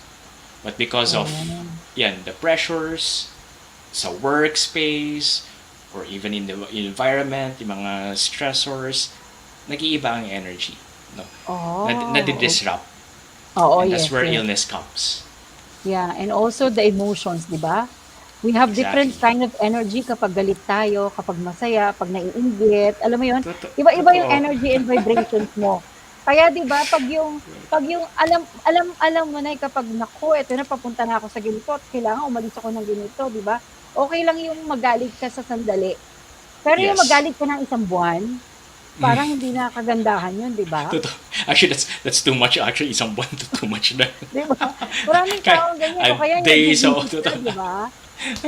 B: But because of
A: Oh.
B: the pressures sa workspace or even in the environment, yung mga stressors, nag-iiba ang energy. No?
A: Oh.
B: Disrupt.
A: Oo,
B: And that's
A: yes,
B: where
A: yes.
B: illness comes.
A: Yeah, and also the emotions, 'di ba? We have different
B: Exactly.
A: kind of energy kapag galit tayo, kapag masaya, 'pag naiinggit, alam mo 'yun? Iba-iba yung
B: Totoo.
A: energy and vibrations mo. Kaya 'di ba pag yung alam mo na kapag naku, eto na papunta na ako sa ganito at kailangan umalis ako ng ganito, 'di ba? Okey lang yung magalit ka sa sandali, pero yung
B: Yes.
A: magalit ka ng isang buwan, parang hindi na kagandahan 'yun, 'di ba?
B: Totoo. Actually, that's too much. Actually, isang buwan to too much na.
A: 'Di ba? Maraming
B: Kaya,
A: taong ganyan
B: a
A: o kaya
B: day, so,
A: nagbi-busy sila,
B: totoo.
A: 'di ba?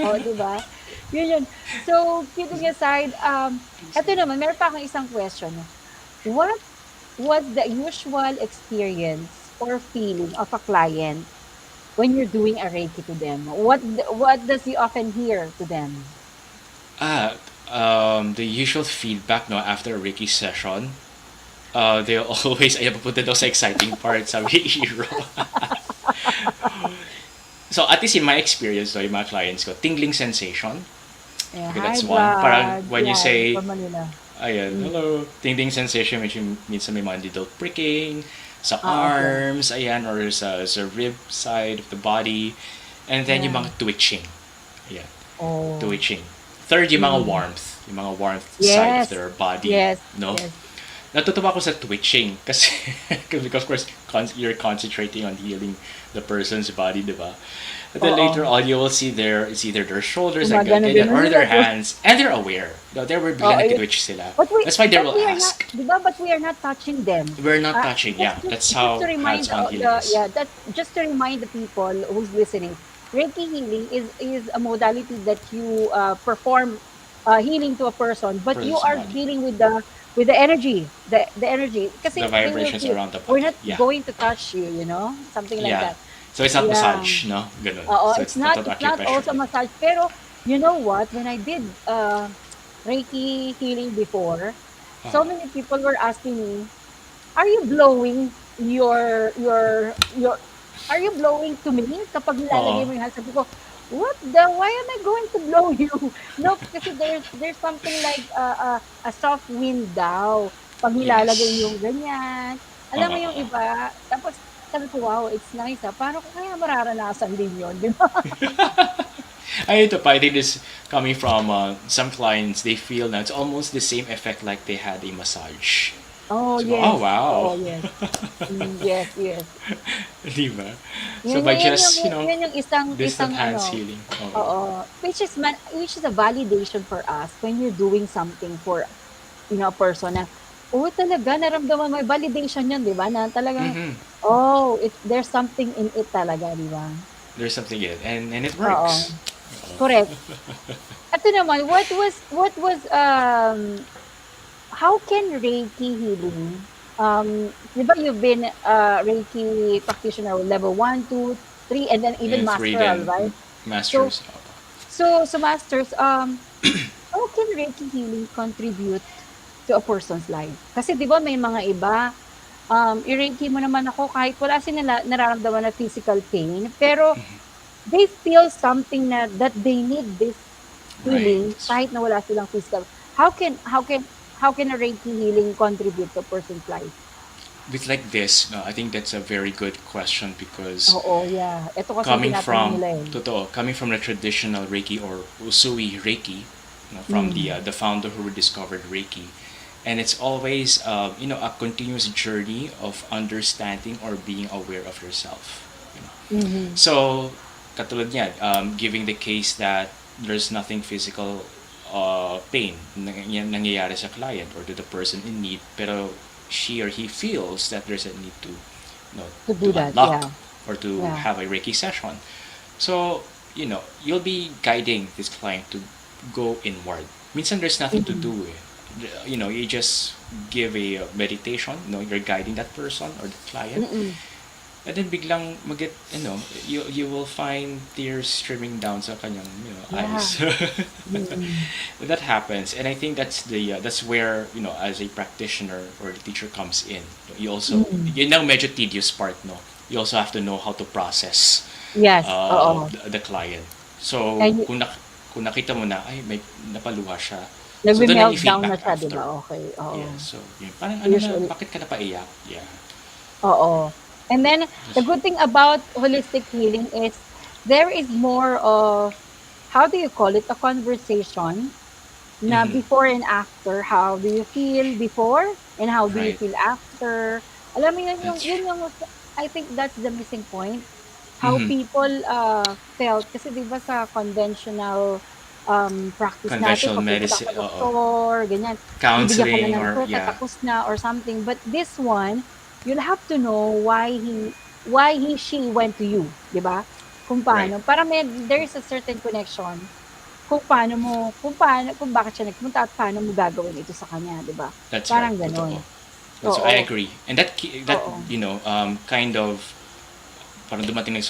A: Oh, 'di ba? Yun. So, kidding aside, eto naman meron pa akong isang question 'no. What was the usual experience or feeling of a client when you're doing a Reiki to them? What does you often hear to them?
B: Ah, the usual feedback no after a Reiki session, they always ay papunta daw sa exciting part sabi ni Hero. So at least in my experience no, yung mga clients ko, tingling sensation.
A: Yeah,
B: Okay,
A: hi
B: that's one. Parang
A: Vlad.
B: when you
A: Yeah,
B: say,
A: from Manila.
B: ayan,
A: Mm.
B: hello, tingling sensation, which means may mga little pricking sa
A: Okay.
B: arms, ayan, or sa rib side of the body. And then yung
A: Yeah.
B: mga twitching. Ayan,
A: Oh.
B: twitching. Third,
A: Mm.
B: yung mga warmth side of
A: Yes.
B: their body,
A: Yes.
B: no?
A: Yes.
B: Natutuwa ako sa twitching kasi because of course you're concentrating on healing the person's body, di ba? And then later
A: Oo.
B: on, you will see it's either their shoulders like ganyan
A: Gumagano-ganon
B: or
A: sila
B: their
A: 'no?
B: hands and they're aware. No, they were
A: Oo,
B: biglang nag-twitch sila. That's why they
A: but
B: will
A: we are not,
B: ask.
A: 'di ba, but we are not touching them.
B: We're not touching.
A: Just
B: Yeah,
A: just
B: that's
A: just to
B: how
A: remind
B: hands-on healing is.
A: just to remind the people who's listening, Reiki healing is a modality that you perform healing to a person, but you
B: Person's
A: are
B: body.
A: dealing with the energy, the energy,
B: The
A: kasi they will
B: vibrations
A: feel
B: around the
A: we're
B: body.
A: not
B: Yeah,
A: going to touch you, something like
B: yeah.
A: that.
B: So it's not
A: Yeah.
B: massage, no? Ganun.
A: Oo,
B: So it's total
A: it's not
B: acupressure.
A: also massage, pero you know what? When I did Reiki healing before, so many people were asking me, "Are you blowing your are you blowing to me kapag nilalagay
B: Oo.
A: mo yung hand?" Sabi ko, why am I going to blow you? No, kasi there's something like a soft wind daw pag nilalagay
B: Yes.
A: yung ganyan. Alam mo yung
B: Oo.
A: iba, tapos sabi ko, wow, it's nice paano ko kaya mararanasan din yun, di ba?
B: I ito pa, I think this coming from some clients, they feel na it's almost the same effect like they had a massage.
A: Oh,
B: So, oh
A: yes.
B: wow.
A: Oo, yes. Yes, yes.
B: Di ba? So
A: Yun
B: by
A: yun yun yung
B: just,
A: yun yung isang
B: distant
A: isang
B: hands
A: ano,
B: healing. Oo.
A: oo, which is a validation for us when you're doing something for, a person na, "Oh, talaga naramdaman mo," validation yun, 'di ba, na talagang,
B: Mm-hmm.
A: oh, there's something in it talaga, 'di ba?
B: There's something in it, and it
A: Oo,
B: works.
A: correct. Eto naman, how can Reiki healing, 'di ba you've been Reiki practitioner level 1, 2, 3, and then even
B: And three
A: masteral,
B: then
A: right? So
B: masters.
A: so masters, how can Reiki healing contribute to a person's life? Kasi 'di ba may mga iba, i-Reiki mo naman ako kahit wala silang nararamdaman na physical pain, pero they feel something na that they need this
B: Right.
A: healing kahit na wala silang physical. How can a Reiki healing contribute to a person's life?
B: With like this, no, I think that's a very good question because
A: Oo, yeah. Ito kasi yung
B: coming
A: tinatanong
B: from
A: nila, eh.
B: coming from the traditional Reiki or Usui Reiki, from
A: Hmm,
B: the founder who rediscovered Reiki, and it's always a continuous journey of understanding or being aware of yourself. You know.
A: mhm.
B: So, katulad niyan, giving the case that there's nothing physical pain nangyayari sa client or to the person in need, pero she or he feels that there's a need to,
A: To
B: to
A: do that,
B: unlock
A: yeah,
B: or to
A: yeah.
B: have a Reiki session. So, you'll be guiding this client to go inward. Minsan there's nothing to
A: Mhm,
B: do eh. You just give a meditation, you're guiding that person or the client,
A: mm.
B: and then biglang you will find tears streaming down sa kanyang,
A: Yeah,
B: eyes.
A: mm.
B: That happens, and I think that's where, as a practitioner or the teacher comes in. You also,
A: Mm.
B: yun ang medyo tedious part, no. You also have to know how to process
A: Yes, oo.
B: the client. So
A: And
B: kung nakita mo na ay may napaluha siya, so doon ang
A: nagme-meltdown na
B: i-feedback
A: siya, 'di ba?
B: after.
A: Okey, oo.
B: Yeah, so yun, parang ano na,
A: Usually
B: bakit ka napaiyak? Yeah.
A: oo. And then the
B: Just,
A: good thing about holistic healing is there is more of, how do you call it, a conversation na
B: mm-hmm.
A: before and after. How do you feel before and how do you
B: Right.
A: feel after? Alam mo
B: That's
A: yun yung I think that's the missing point. How
B: mm-hmm.
A: people felt kasi 'di ba sa conventional practice natin
B: Conventional
A: pag pupunta ka
B: medicine,
A: sa doktor, ganyan, bibigyan ka lang
B: counseling,
A: ng
B: or
A: reseta
B: yeah,
A: tapos na or something. But this one, you'll have to know she went to you, 'di ba? Kung
B: right.
A: paano, para there is a certain connection kung bakit siya nagpunta at paano mo gagawin ito sa kanya, 'di ba?
B: That's right.
A: Parang
B: Totoo.
A: gano'n.
B: So I
A: Oo,
B: agree, and that
A: oo.
B: kind of parang dumating na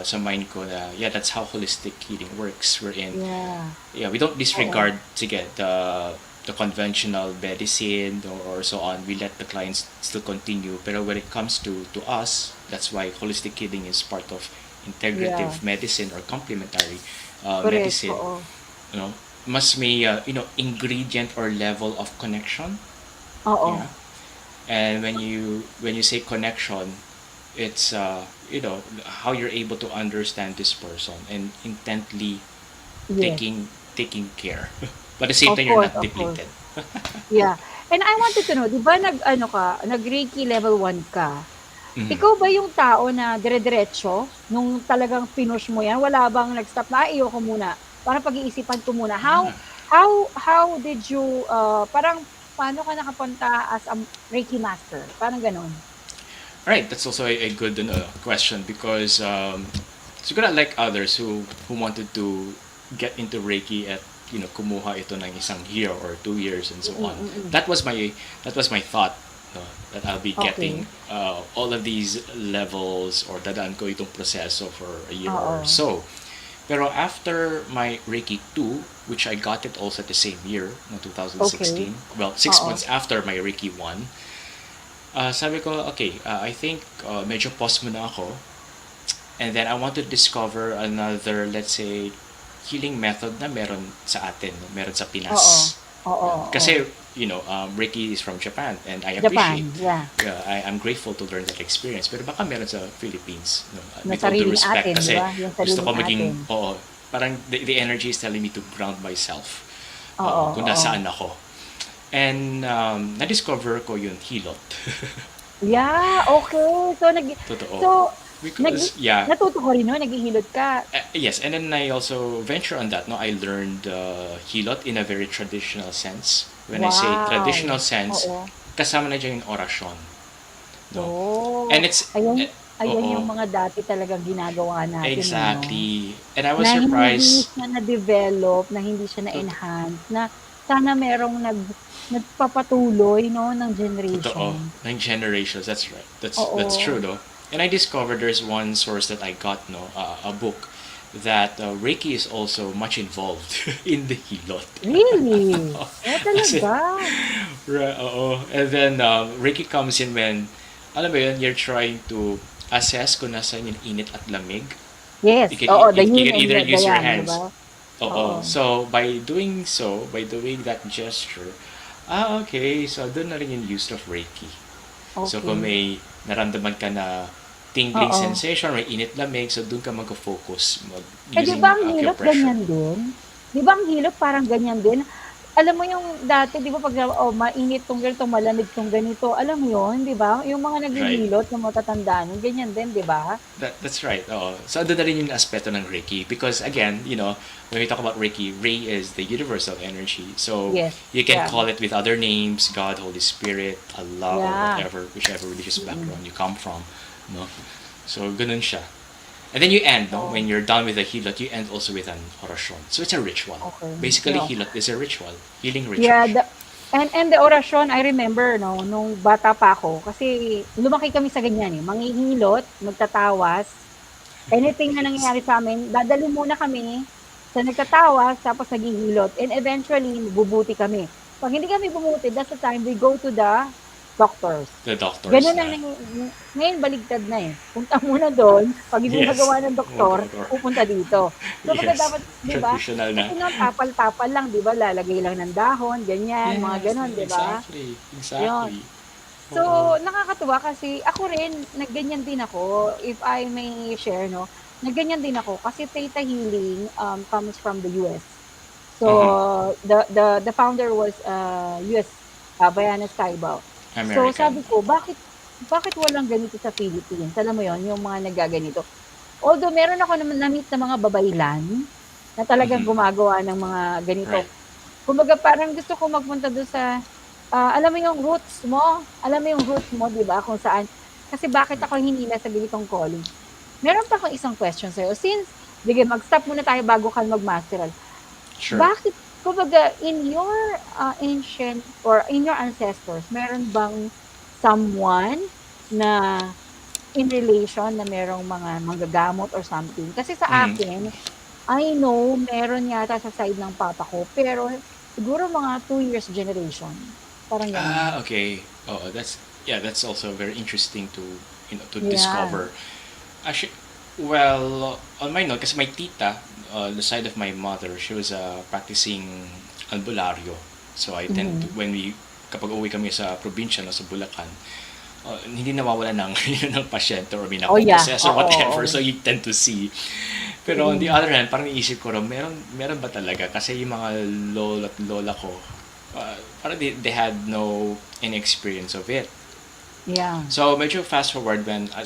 B: sa mind ko na, yeah, that's how holistic healing works. We're in,
A: Yeah,
B: yeah, we don't
A: oo.
B: disregard, sige, the conventional medicine or so on. We let the clients still continue, pero when it comes to us, that's why holistic healing is part of
A: Yeah,
B: integrative medicine or complementary
A: correct,
B: medicine.
A: oo.
B: you know Mas may ingredient or level of connection.
A: Oo,
B: Yeah. And when you say connection, it's how you're able to understand this person and intently
A: yes.
B: taking care, but at the same time you're not
A: Of course.
B: depleted.
A: Yeah. And I wanted to know, 'di ba nag-ano ka, nag-Reiki level 1 ka?
B: Mhm.
A: Ikaw ba yung tao na dire-diretso nung talagang pinush mo 'yan, wala bang nag-stop na, "Ay, ayoko muna, parang pag-iisipan ko muna." How did you, parang paano ka nakapunta as a Reiki master? Parang gano'n?
B: Right, that's also a good question because siguro like others who wanted to get into Reiki at kumuha ito ng isang year or 2 years and so on.
A: Mm.
B: That was my thought, that I'll be getting
A: Okey.
B: all of these levels or dadaan ko itong proseso for a year or
A: Oo.
B: so. Pero after my Reiki 2, which I got it also the same year, no,
A: Okey.
B: 2016, well, 6 months
A: Oo.
B: after my Reiki 1, sabi ko, okay, I think medyo pause muna ako. And then I want to discover another, let's say, healing method na meron sa atin, no? Meron sa
A: Oo.
B: Pinas.
A: Oo, oo.
B: Kasi, Reiki is from Japan and I appreciate,
A: Japan, yeah.
B: I'm grateful to learn that experience. Pero baka meron sa Philippines. No?
A: Na
B: With all due
A: sariling
B: respect,
A: atin, 'di
B: kasi
A: ba? Yung
B: gusto ko
A: sariling
B: maging,
A: atin.
B: oo, parang the energy is telling me to ground myself
A: Oo,
B: kung
A: oo.
B: nasaan ako. And na-discover ko yung hilot.
A: Yeah, okay.
B: Totoo.
A: So nag
B: Because, yeah,
A: natuto ka rin nun, naghihilot ka?
B: yes, and then I also venture on that. No, I learned hilot in a very traditional sense. When I say traditional
A: Wow!
B: sense,
A: Oo.
B: kasama na dyan yung orasyon. No?
A: Oh,
B: And it's,
A: ayan ayan yung
B: oo,
A: mga dati talagang ginagawa natin, eh, 'no?
B: exactly. And I was
A: Na hindi
B: surprised.
A: siya na-develop, na hindi siya
B: Tot-
A: na-enhance, na sana merong nagpapatuloy 'no, ng
B: Totoo.
A: generation.
B: Nine generations. That's right. That's true
A: Oo.
B: though. And I discovered there's one source that I got, no, a book that Reiki is also much involved in the hilot.
A: Really? Oh,
B: As in,
A: talaga?
B: right, oo. And then Reiki comes in when, alam mo yun, you're trying to assess kung nasan yung init at lamig.
A: Yes,
B: You can,
A: oo, the
B: you
A: yin
B: can
A: and
B: either
A: the
B: use your
A: yang, 'di
B: hands.
A: ba?
B: Oo.
A: Oo,
B: So, by doing that gesture, okay, so doon na rin yung use of Reiki. So, kung
A: okey.
B: may naramdaman ka na tingling
A: Oo.
B: sensation or init lamig, so doon ka mag-focus
A: Eh, 'di ba
B: using
A: ang hilot
B: acupressure.
A: ganyan din? 'Di ba ang hilot parang ganyan din? Alam mo yung dati 'di ba 'pag, mainit 'tong ganito, malamig 'tong ganito, alam mo yun, 'di ba? Yung mga
B: Right.
A: naghihilot na matatanda nun ganyan din, 'di ba?
B: That's right. Oo. So, doon na rin yung aspeto ng Reiki. Because, again, when we talk about Reiki, Rei is the universal energy. So,
A: Yes,
B: you can
A: yeah,
B: call it with other names, God, Holy Spirit, Allah, or
A: yeah,
B: whatever, whichever religious
A: mm,
B: background you come from. No? So, ganun siya. And then you end, no?
A: oo,
B: When you're done with the hilot, you end also with an orasyon. So, it's a ritual.
A: okey,
B: Basically,
A: yeah.
B: hilot is a ritual. Healing ritual
A: Yeah,
B: siya.
A: and the orasyon I remember 'no, nung bata pa ako kasi lumaki kami sa ganyan, eh, manghihilot, magtatawas. Anything na
B: Yes.
A: nangyayari sa'min, dadalhin muna kami sa nagtatawas tapos naghihilot and eventually bubuti kami. 'Pag hindi kami bumuti, that's the time we go to the doctors.
B: The doctors
A: Gano'n ang
B: na,
A: ngayon baligtad na, eh. Punta muna do'n, 'pag hindi
B: yes,
A: nagawa ng doktor,
B: mag-doctor.
A: pupunta dito. Kumbaga
B: Yes.
A: dapat 'di ba,
B: Traditional na.
A: kasi no'n tapal-tapal lang 'di ba, lalagay lang ng dahon, ganyan, mga
B: Yes,
A: gano'n 'di ba?
B: exactly.
A: 'Yun.
B: Exactly.
A: So,
B: Oo.
A: nakakatuwa kasi ako rin nagganyan din ako, if I may share 'no, nagganyan din ako kasi Theta Healing, comes from the US. So,
B: Mhm.
A: the founder was, US, Bayanes Taibao. So,
B: American.
A: sabi ko bakit walang ganito sa Philippines, alam mo 'yun, yung mga naggaganito. Although meron ako naman na-meet na mga babaylan, na talagang
B: Mhm.
A: gumagawa ng mga ganito.
B: Right.
A: Kumbaga parang gusto ko magpunta dun sa, alam mo yung roots mo, alam mo yung roots mo 'di ba kung saan kasi bakit ako hinila sa ganitong calling. Meron pa akong isang question sa'yo, since sige mag-stop muna tayo bago ka mag-masteral.
B: Sure.
A: Bakit kumbaga in your, ancient or in your ancestors, meron bang someone na in relation na merong mga manggagamot or something? Kasi sa
B: Mhm.
A: akin, I know meron yata sa side ng papa ko, pero siguro mga 2 years generation, parang gano'n.
B: Okay. Oh, that's also very interesting to
A: Yeah.
B: discover. Actually, well, on my note, kasi my tita, the side of my mother, she was practicing albularyo. So I tend to,
A: Mhm.
B: kapag uwi kami sa probinsya, no, sa Bulacan, hindi nawawala ng, ng pasyente or may
A: Oh, yeah.
B: napopossess or
A: Oo,
B: whatever. So
A: oo.
B: you tend to see. Pero on the
A: Mm.
B: other hand, parang iisip ko rin, meron ba talaga? Kasi yung mga lola at lola ko, parang they had no any experience of it.
A: Yeah.
B: So medyo fast forward when I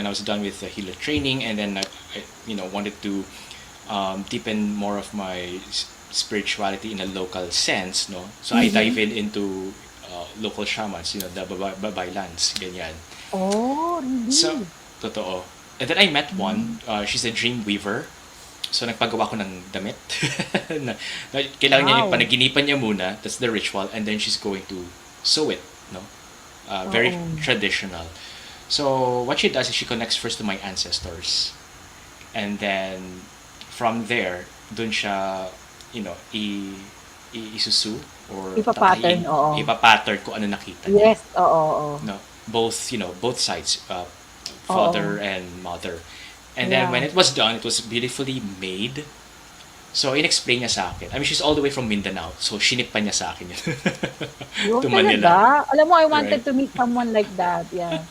B: was done with the healer training, and then I wanted to deepen more of my spirituality in a local sense, no. So I dive
A: Mhm.
B: into local shamans, the babaylans, ganyan.
A: Oh,
B: So,
A: really?
B: totoo. And then I met
A: Hmm,
B: one. She's a dream weaver. So, nagpagawa ko ng damit. na kailangan niya yung
A: wow.
B: panaginipan niya muna. That's the ritual. And then she's going to sew it. No? Very
A: Oo.
B: traditional. So, what she does is she connects first to my ancestors. And then, from there, dun siya, isusu or
A: Ipa-pattern,
B: tatahiin,
A: oo.
B: ipapattern kung ano nakita niya.
A: Yes, oo, oo.
B: No, both sides, father
A: Oo.
B: and mother. And then when
A: Yeah.
B: it was done, it was beautifully made. So, in-explain niya sa akin. I mean, she's all the way from Mindanao. So, shinip pa niya sa akin yun.
A: Yun
B: To Manila.
A: talaga. Alam mo I
B: Right?
A: wanted to meet someone like that, yeah.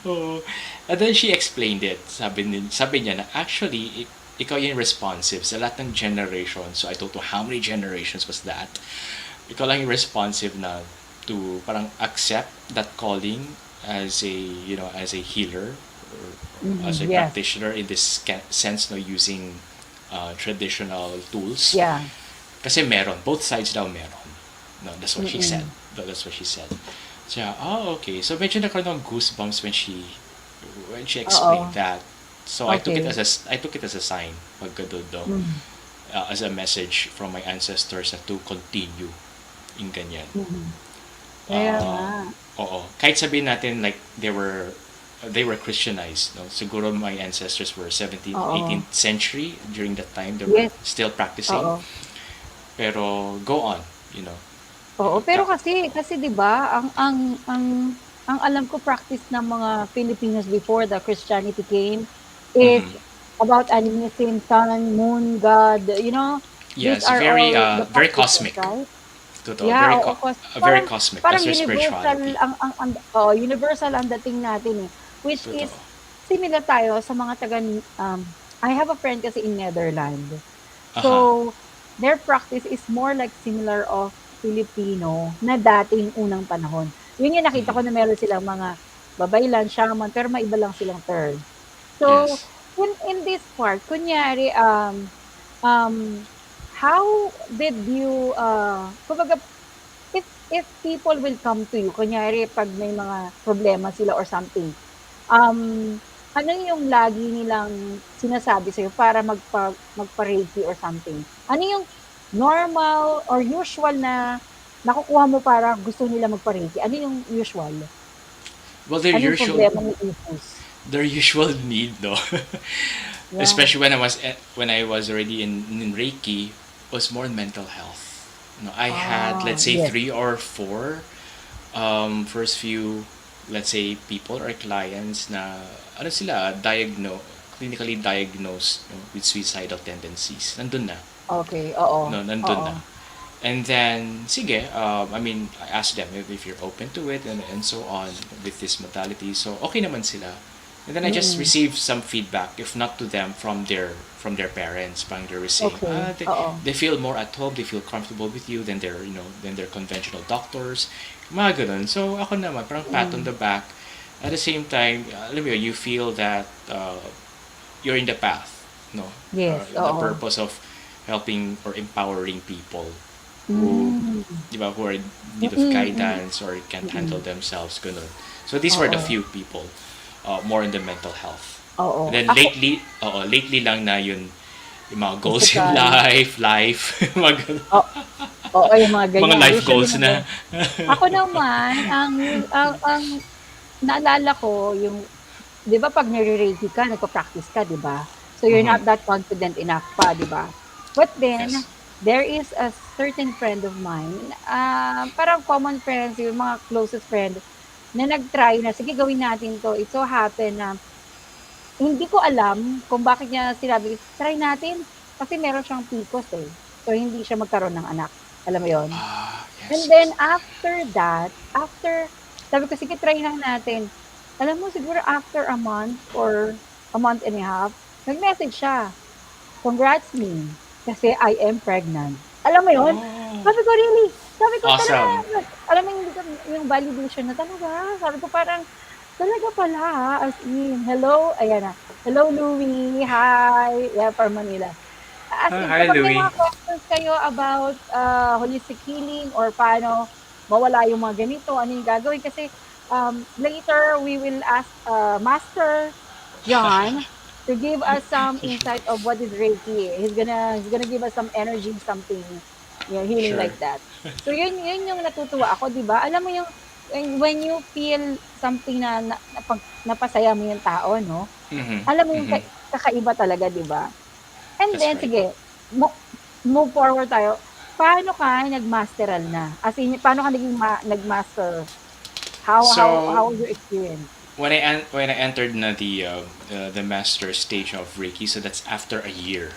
B: Oh. And then she explained it. Sabi niya na, actually, ikaw yung responsive sa lahat ng generation. So, I told her how many generations was that. ikaw lang yung responsive na to parang accept that calling as a, as a healer, or as a
A: Yes.
B: practitioner in this sense, no, using traditional tools.
A: Yeah.
B: Kasi meron, both sides daw meron. No, that's what she said.
A: Mm.
B: That's what she said. So, okay. So medyo nagkaroon ng goosebumps when she explained
A: Oo.
B: that. So
A: Okay.
B: I took it as a sign, pag ganun, no,
A: Mm.
B: as a message from my ancestors na to continue in ganyan.
A: Mm. Kaya nga.
B: Uh, Oo. Kahit sabihin natin like they were Christianized, no? Siguro my ancestors were 17th,
A: Oo.
B: 18th century. During that time, they were
A: Yes.
B: still practicing.
A: Oo.
B: Pero go on, you know.
A: Oo, pero
B: Ka-
A: kasi 'di ba, ang alam ko practice ng mga Filipinos before the Christianity came is
B: mhm.
A: about animism, sun, moon, God, these
B: Yes,
A: are
B: very
A: all the
B: very
A: practices,
B: cosmic.
A: right?
B: Totoo,
A: Yeah, oo, 'cause
B: very
A: parang
B: cosmic. That's
A: parang
B: their
A: universal
B: spirituality.
A: universal ang dating natin, eh, which is
B: Totoo.
A: similar tayo sa mga I have a friend kasi in Netherlands.
B: Aha.
A: So, their practice is more like similar of Filipino na dating unang panahon. Yun yung nakita ko na meron silang mga babaylan, shaman, pero maiba lang silang term. So,
B: Yes.
A: in this part, kunyari, um, how did you, kumbaga, if people will come to you, kunyari, pag may mga problema sila or something, ano yung lagi nilang sinasabi sa'yo para magpa-Reiki or something? Ano yung normal or usual na nakukuha mo para gusto nila magpa-Reiki? Ano yung usual?
B: Well,
A: Ano yung problema ni issues?
B: their usual need, no.
A: Yeah.
B: Especially when I was already in Reiki, was more in mental health. No, I had, let's say,
A: Yes.
B: three or four first few, let's say, people or clients na ano sila clinically diagnosed, with suicidal tendencies. Nandun na.
A: Okay, oo.
B: No, nandun
A: Oo.
B: na. And then, sige, I mean, I asked them if you're open to it, and so on with this modality. So, okay naman sila. And then I just
A: Mm.
B: received some feedback, if not to them, from their parents. Parang they were saying,
A: Okay,
B: they,
A: oo.
B: they feel more at home, they feel comfortable with you than their conventional doctors. Mga ganun. So, ako naman, parang pat on
A: Mm.
B: the back. At the same time, alam mo yun, you feel that you're in the path, no?
A: Yes,
B: The
A: oo.
B: purpose of helping or empowering people who,
A: Hmm.
B: di ba, who are in need of
A: Mm, mm,
B: guidance or can't handle
A: mm.
B: themselves, ganun. So these were the
A: Oo,
B: few people, more in the mental health. And
A: oo.
B: then
A: Ako
B: lately lang na yun, yung mga goals in
A: physical.
B: life, mga ganun.
A: O oo, yung mga
B: Mga
A: ganyan.
B: life
A: Usually
B: goals na.
A: mga ako naman, ang naalala ko yung 'di ba 'pag nare-Reiki ka, nagpa-practice ka, 'di ba? So, you're
B: Mhm.
A: not that confident enough pa, 'di ba? But then,
B: Yes.
A: there is a certain friend of mine, parang common friends, yung mga closest friend na nag-try na, "Sige gawin natin 'to." It so happen na hindi ko alam kung bakit niya sinabi, "Try natin." Kasi meron siyang PCOS, eh. So, hindi siya magkaroon ng anak, alam mo 'yun? And
B: Yes,
A: then
B: yes.
A: after that, sabi ko, "Sige try lang natin." Alam mo siguro after a month or a month and a half, nag-message siya, "Congrats me, kasi I am pregnant." Alam mo yun?
B: Oh,
A: Sabi ko, "Really?" Sabi ko, "Talaga?"
B: awesome.
A: Alam mo yung validation na, "Talaga?" Sabi ko parang, "Talaga pala, as in." Hello, ayan na. Hello, Louie. Hi. Yeah, from Manila. As in,
B: Hi,
A: kapag may
B: Louie.
A: mga questions kayo about holistic healing or paano mawala yung mga ganito, ano yung gagawin. Kasi later we will ask Master John to give us some insight of what is Reiki. He's gonna give us some energy, something, healing
B: Sure.
A: like that. So yun yung natutuwa ako, 'di ba? Alam mo yung when you feel something napasaya mo yung tao, no?
B: Mhm.
A: Alam mo yung
B: Mhm.
A: kakaiba talaga, 'di ba? And
B: That's
A: then
B: right.
A: sige, move forward tayo. Paano ka nag-masteral na? As in, paano ka naging nag-master? How
B: So
A: was your experience?
B: when I entered na the master stage of Reiki, so that's after a year.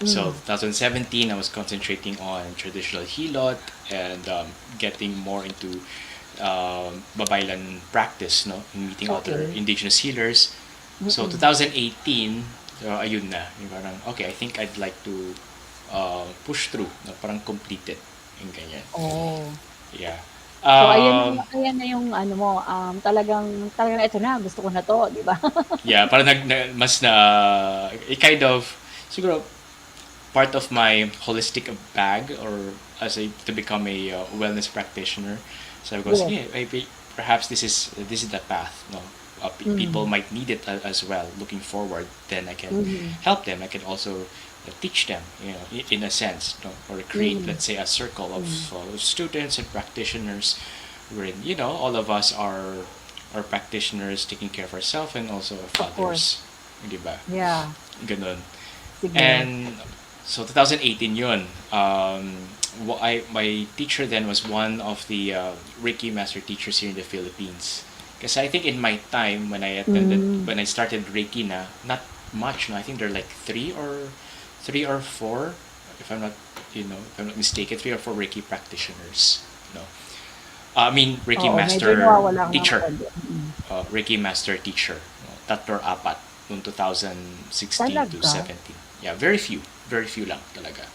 B: So
A: Mm,
B: 2017, I was concentrating on traditional hilot and getting more into babaylan practice, no, in meeting other
A: okay.
B: indigenous healers. So
A: Mm.
B: 2018, ayun na, yung parang okay, I think I'd like to push through, no, parang complete it. Yung ganyan.
A: Oh.
B: Yeah.
A: So
B: Um,
A: ayan na yung ano mo, talagang eto na, gusto ko na 'to, 'di ba?
B: yeah, parang mas na, it kind of, siguro, part of my holistic bag, or as a to become a wellness practitioner. So I go,
A: Yes.
B: yeah, maybe perhaps this is the path. No, people
A: Mm.
B: might need it as well. Looking forward, then I can
A: Mhm.
B: help them. I can also teach them, in a sense, or create,
A: Mhm.
B: let's say, a circle of
A: Mm.
B: students and practitioners, wherein all of us are practitioners taking care of ourselves and also of
A: Of course.
B: others, di ba?
A: Yeah.
B: Ganun.
A: Sige.
B: And so 2018 yun. My teacher then was one of the Reiki Master teachers here in the Philippines. Because I think in my time
A: Hmm.
B: when I started Reiki na, not much. No, I think there are like three or four, if I'm not, if I'm not mistaken, three or four Reiki practitioners. No, I mean Reiki
A: Oo, medyo
B: Master
A: nawawala nga ng
B: teacher,
A: konti. Mm.
B: Reiki Master teacher. No, tatlo or apat noong 2016 to
A: Talaga?
B: 17. Yeah, very few lang talaga.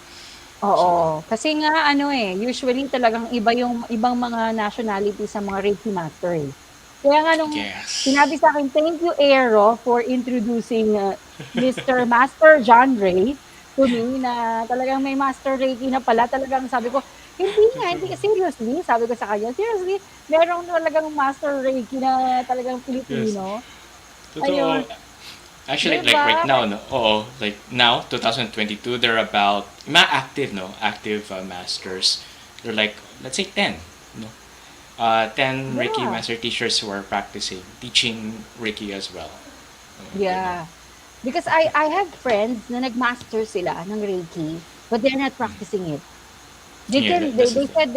B: So,
A: Oo, kasi nga ano, eh, usually talagang iba yung ibang mga nationality sa mga Reiki master, eh. Kaya nga nung
B: yes.
A: sinabi sa'kin, "Thank you, Aero, for introducing, Mr. Master Jhon Ray to me na talagang may Master Reiki na pala." Talagang sabi ko, "Hindi nga, hindi seriously?" Sabi ko sa kanya, "Seriously, meron talagang Master Reiki na talagang
B: Yes.
A: Pilipino?"
B: Totoo.
A: Ayun,
B: Actually,
A: 'di
B: like right
A: ba?
B: now, no? Oo, like now, 2022, there are about, mga active, no? Active masters. They're like, let's say 10, no? 10 Reiki
A: Yeah,
B: master teachers who are practicing, teaching Reiki as well. Ganun.
A: yeah. Because I have friends na nag-master sila ng Reiki, but they're not practicing it. They
B: Yeah,
A: can
B: that's the
A: they
B: thing.
A: said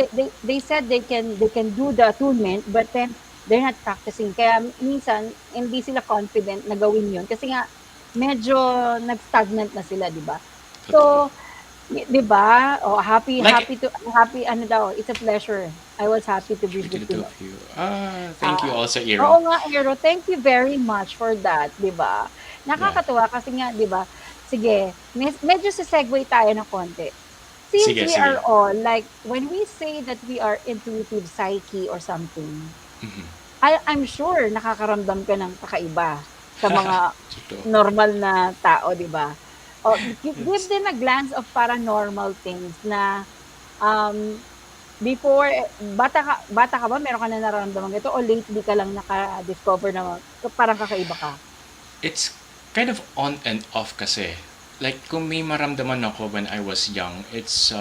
A: they said they can do the attunement, but then they're not practicing. Kaya minsan hindi sila confident na gawin 'yun kasi nga medyo nag-stagnant na sila, 'di ba?
B: Totoo.
A: So, 'di ba? Oh, happy
B: Like,
A: happy to happy ano daw, it's a pleasure. I was happy to be
B: for the two
A: Filipino.
B: of you. Thank you
A: Ah,
B: also, Iro.
A: oo nga, Ero, thank you very much for that, 'di ba?
B: Yeah.
A: Nakakatuwa kasi nga 'di ba, sige, medyo se-segue tayo ng konti. Since
B: Sige,
A: we
B: sige.
A: are all like, when we say that we are intuitive psyche or something, I'm sure nakakaramdam ka ng kakaiba sa mga
B: Totoo.
A: normal na tao, 'di ba? Oh, give them a glance of paranormal things na, um, before bata ka ba meron ka na nararamdamang ganito o lately ka lang naka-discover na parang kakaiba ka?
B: It's kind of on and off kasi. Like, kung may maramdaman ako when I was young, it's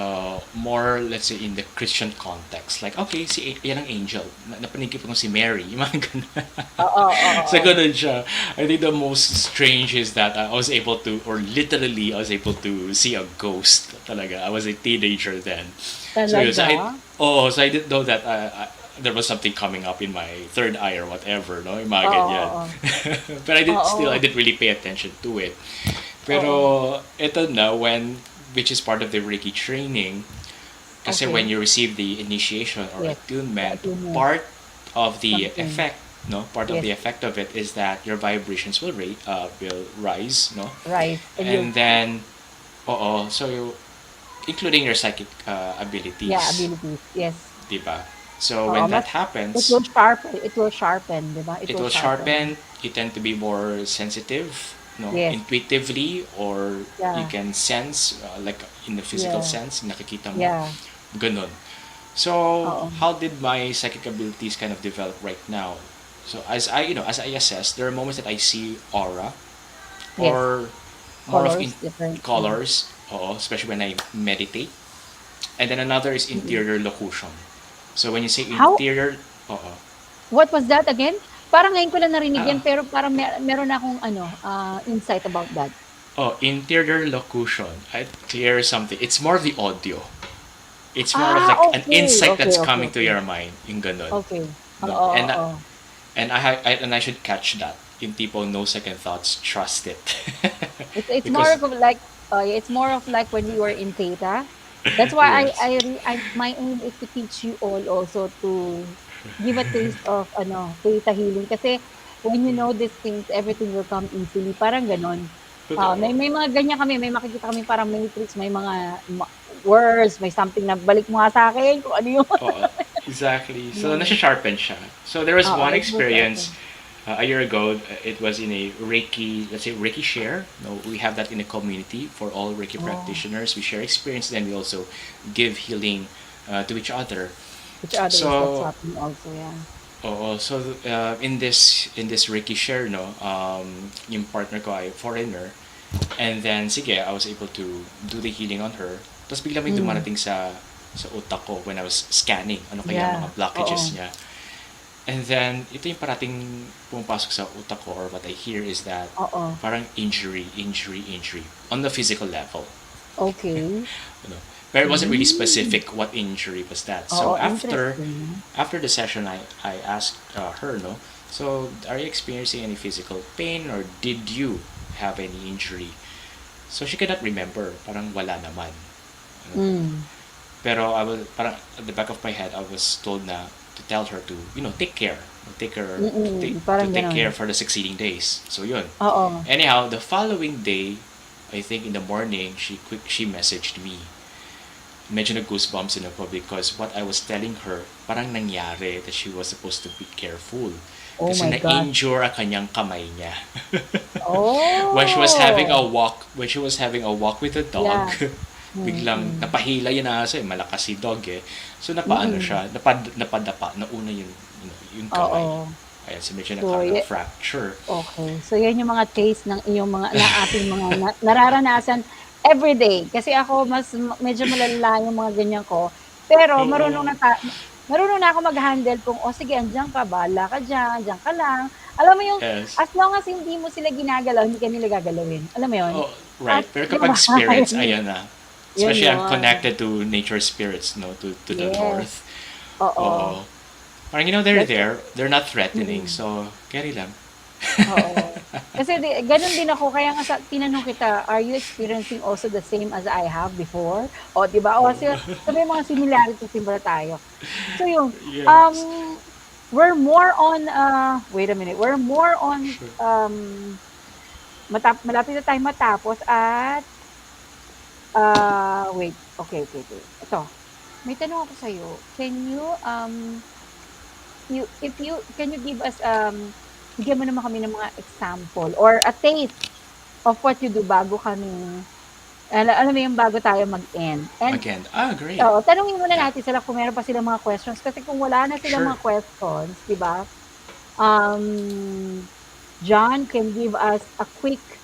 B: more, let's say, in the Christian context. Like, okay, yan ang angel. Napanigip ko si Mary. Yung mga ganun.
A: Oo, oo,
B: So,
A: oo.
B: ganun siya. I think the most strange is that I was able to, or literally, I was able to see a ghost talaga. I was a teenager then. So, yun.
A: Talaga?
B: So I didn't know that there was something coming up in my third eye or whatever, no? Yung mga
A: Oo,
B: ganyan.
A: oo.
B: But I
A: Oo,
B: didn't really pay attention to it.
A: oo.
B: Pero ito na, which is part of the Reiki training, kasi when
A: Okey.
B: you receive the initiation or
A: Yes, the
B: attunement,
A: attunement,
B: part of the
A: something.
B: effect, no? Part of
A: Yes,
B: the effect of it is that your vibrations will rise, no?
A: rise and you'll
B: And then, so including your psychic
A: yeah,
B: abilities,
A: abilities. Yes.
B: diba? So
A: Oo,
B: when that happens,
A: it will sharpen, 'di ba? It
B: it
A: will
B: will
A: sharpen.
B: sharpen. You tend to be more sensitive, no,
A: Yes.
B: intuitively, or you
A: Yeah.
B: can sense, like in the physical
A: Yeah.
B: sense, nakikita mo,
A: Yeah.
B: ganun. So
A: Oo.
B: how did my psychic abilities kind of develop right now? So as I assess, there are moments that I see aura,
A: Yes.
B: or more of
A: Colors, different,
B: colors, especially when I meditate. And then another is
A: mm.
B: interior locution. So when you say
A: How
B: interior, oo,
A: what was that again? Parang ngayon ko lang narinig
B: ah,
A: 'yan pero parang meron akong ano, insight about that.
B: interior locution. I clear something. It's more of the audio. It's more of
A: Ah,
B: like an
A: okey,
B: insight
A: okey,
B: that's
A: okey,
B: coming to
A: okey.
B: your mind. Yung ganun.
A: Okey.
B: No,
A: Oo,
B: and
A: oo.
B: I should catch that. Yung tipo no second thoughts, trust it.
A: It's more
B: Because
A: of like, it's more of like when we were in Theta. That's why
B: yes,
A: my aim is to teach you all also to give a taste of ano, Theta healing kasi when you know these things, everything will come easily, parang gano'n.
B: totoo.
A: May mga ganyan kami, may makikita kaming parang matrix, may mga words, may something na balik mo nga sa akin kung ano yung
B: Oo, exactly. So,
A: yung
B: nasa-sharpen siya. So, there was
A: oo,
B: one
A: it was
B: experience
A: open.
B: a year ago. It was in a Reiki, let's say Reiki share. No, we have that in the community for all Reiki
A: Oh,
B: practitioners. We share experience, then we also give healing to each other.
A: which others that's
B: So,
A: happening also, yeah.
B: in this Reiki share, no, yung partner ko ay foreigner. And then, sige, I was able to do the healing on her. Tapos bigla may
A: Mm,
B: dumarating sa utak ko when I was scanning. Ano kaya
A: yeah,
B: mga blockages
A: oo,
B: niya. And then, ito yung parating pumapasok sa utak ko or what I hear is that
A: oo.
B: parang injury, injury, injury on the physical level.
A: Okay.
B: You know? But it wasn't really
A: Hmm,
B: specific what injury was that.
A: oo,
B: So
A: interesting.
B: after the session, I asked her, no, so are you experiencing any physical pain or did you have any injury? So she cannot remember. Parang wala naman. Ano?
A: Hmm,
B: Pero parang at the back of my head, I was told na to tell her to, take care. Take care, to
A: parang
B: take
A: gano'n.
B: care for the succeeding days. So yun.
A: Oo,
B: Anyhow, the following day, I think in the morning, she messaged me. Medyo nag-goosebumps in ako because what I was telling her, parang nangyari that she was supposed to be careful.
A: oh
B: Kasi
A: my gosh.
B: na-injure ang kanyang kamay niya.
A: Oh,
B: When she was having a walk with the dog,
A: yeah.
B: biglang
A: Mm,
B: napahila yun na kasi malakas si dog eh. So napaano
A: mm,
B: siya, napadapa, nauna yung kamay.
A: oo.
B: Ayan, so medyo
A: So,
B: nagka-fracture.
A: okey. So, 'yan yung mga taste ng iyong mga ng ating mga nararanasan everyday. Kasi ako mas medyo malala yung mga ganyan ko, pero
B: Oo.
A: marunong na ako mag-handle kung, "O sige andiyan ka, bahala ka diyan ka lang." Alam mo yung
B: Yes.
A: as long as hindi mo sila ginagalaw, hindi ka nila gagalawin, alam mo yun?
B: Oh, right.
A: At
B: Pero
A: 'di ba?
B: kapag spirits,
A: Yun
B: ayan na.
A: yun
B: Especially I'm
A: yun.
B: connected to nature spirits, no, to the
A: Yes,
B: north.
A: oo.
B: Oo. Parang, they're
A: That's
B: there. They're not threatening.
A: mm.
B: So, carry lang.
A: Oo. Kasi gano'n din ako kaya nga tinanong kita, "Are you experiencing also the same as I have before?" Oh, 'di ba? O kasi
B: Oo.
A: may mga similarities din pala tayo. So yun, um,
B: Yes.
A: we're more on, wait a minute, we're more on,
B: Sure.
A: malapit na tayong matapos at, wait, okay. Ito, may tanong ako sa'yo. Can you give us, bigyan mo naman kami ng mga example or a taste of what you do bago kami alam mo yung bago tayo mag-end. And
B: Again. Great.
A: oo, tanungin muna
B: Yeah.
A: natin sila kung meron pa silang mga questions kasi kung wala na silang
B: Sure.
A: mga questions, 'di ba? Um, John can give us a quick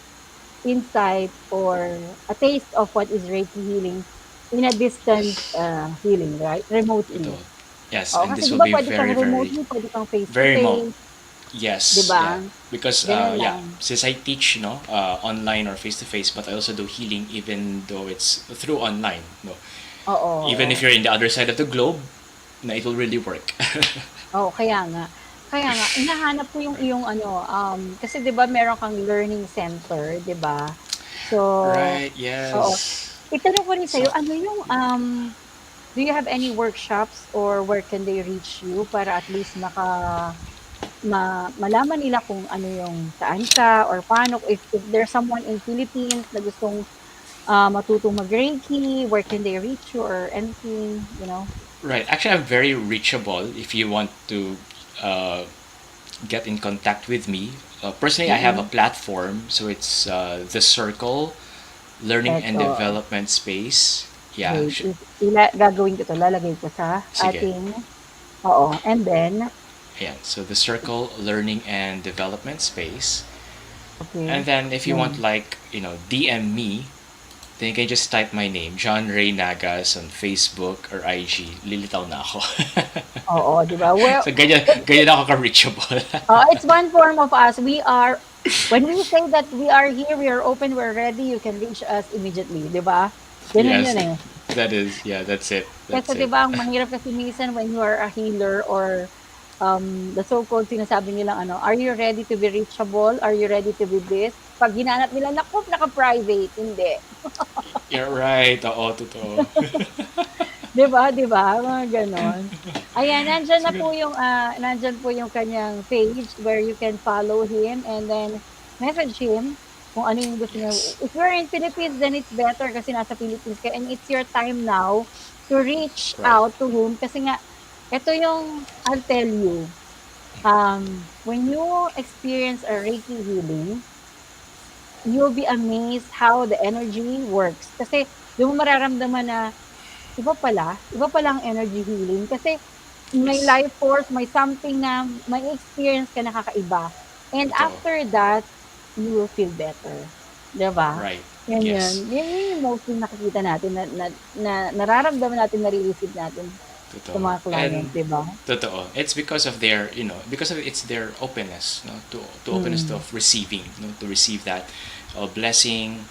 A: insight or a taste of what is Reiki healing in a distance,
B: Yes.
A: healing, right? Remotely.
B: Ito. Yes,
A: Oo,
B: and
A: kasi
B: this
A: 'di
B: will
A: ba
B: be
A: puwede kang
B: very, very,
A: remotely, puwede kang face to
B: very remote.
A: face, 'di
B: Yes,
A: ba?
B: yeah. Because
A: Gano'n
B: yeah,
A: lang.
B: since I teach, online or face to face, but I also do healing even though it's through online, no.
A: Oo,
B: Even if
A: oo.
B: you're in the other side of the globe, na it will really work.
A: Oo, kaya nga. Kaya nga, hinahanap ko yung iyong ano, kasi 'di ba meron kang learning center, 'di ba? So,
B: Right,
A: oo.
B: yes.
A: Itanong ko rin
B: So,
A: sa'yo, ano yung, do you have any workshops or where can they reach you para at least malaman nila kung ano yung saan ka or paano if there's someone in Philippines na gustong, matutong mag-Reiki, where can they reach you or anything, you know?
B: right. Actually, I'm very reachable if you want to uh, get in contact with me. Personally, I have a
A: Mm.
B: platform, so it's the Circle Learning and
A: Eto,
B: Development Space. Yeah,
A: wait, gagawin ko 'to, lalagay ko sa
B: sige.
A: ating oo, and then
B: Yeah, so the Circle Learning and Development Space. And
A: okey,
B: then if you want,
A: yan.
B: like, DM me, then you can just type my name, Jhon Ray Nagas, on Facebook or IG. Lilitaw na ako.
A: Oo, 'di ba? Well,
B: So, ganyan,
A: it
B: ganyan ako ka-reachable.
A: it's one form of us. When we say that we are here, we are open, we're ready, you can reach us immediately, 'di ba? Gano'n
B: Yes,
A: 'yun, eh.
B: yeah, that's it.
A: Kasi
B: That's
A: 'di
B: it.
A: ba ang mahirap kasi minsan when you are a healer or, the so-called sinasabi nilang ano, "Are you ready to be reachable? Are you ready to be this?" 'Pag hinanap nila, naku, naka-private, hindi.
B: You're right. Oo, totoo.
A: 'Di ba, mga gano'n. Ayan,
B: Sige.
A: nandiyan po yung kaniyang page where you can follow him and then message him. kung ano yung gusto niyo.
B: Yes.
A: If you're in Philippines, then it's better kasi nasa Philippines ka and it's your time now to reach
B: Right.
A: out to him kasi nga ito yung I'll tell you, when you experience a Reiki healing, you'll be amazed how the energy works. Kasi doon mo mararamdaman na iba pala ang energy healing kasi may
B: Yes.
A: life force, may something na may experience ka na kakaiba. And
B: Totoo.
A: after that, you will feel better. 'Di ba?
B: Right.
A: Yan yun.
B: Yes.
A: Yun yung mostly nakikita natin na nararamdaman natin, nare-receive natin sa
B: Totoo.
A: mga client,
B: And
A: 'di ba?
B: totoo. It's because of their, because of it's their openness, no, to openness
A: Mm.
B: of receiving, no, to receive that blessing,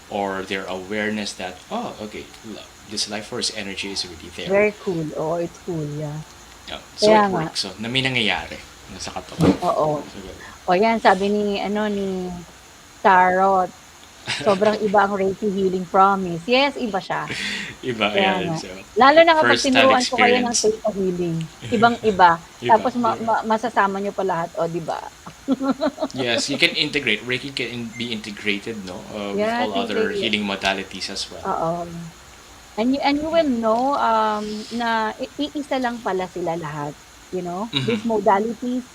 B: or their awareness that, oh, okay, this life force energy is really there.
A: Very cool. Oo, it's cool, yeah.
B: So
A: Kaya
B: it
A: nga,
B: works. So na may nangyayari, no, sa katawan.
A: oo.
B: So,
A: O yan, sabi ni Tarot, sobrang iba ang Reiki Healing Promise. Yes, iba siya.
B: iba
A: Kaya
B: yan.
A: nga.
B: So
A: Lalo na kapag
B: first hand
A: tinuruan ko kayo ng
B: experience.
A: Thetahealing, ibang-iba.
B: Iba.
A: Tapos masasama niyo pa lahat, o 'di ba?
B: Yes, you can integrate. Reiki can be integrated, no, with
A: Yes,
B: all other healing modalities as well.
A: oo. And you will know, na iisa lang pala sila lahat,
B: Mm-hmm.
A: These modalities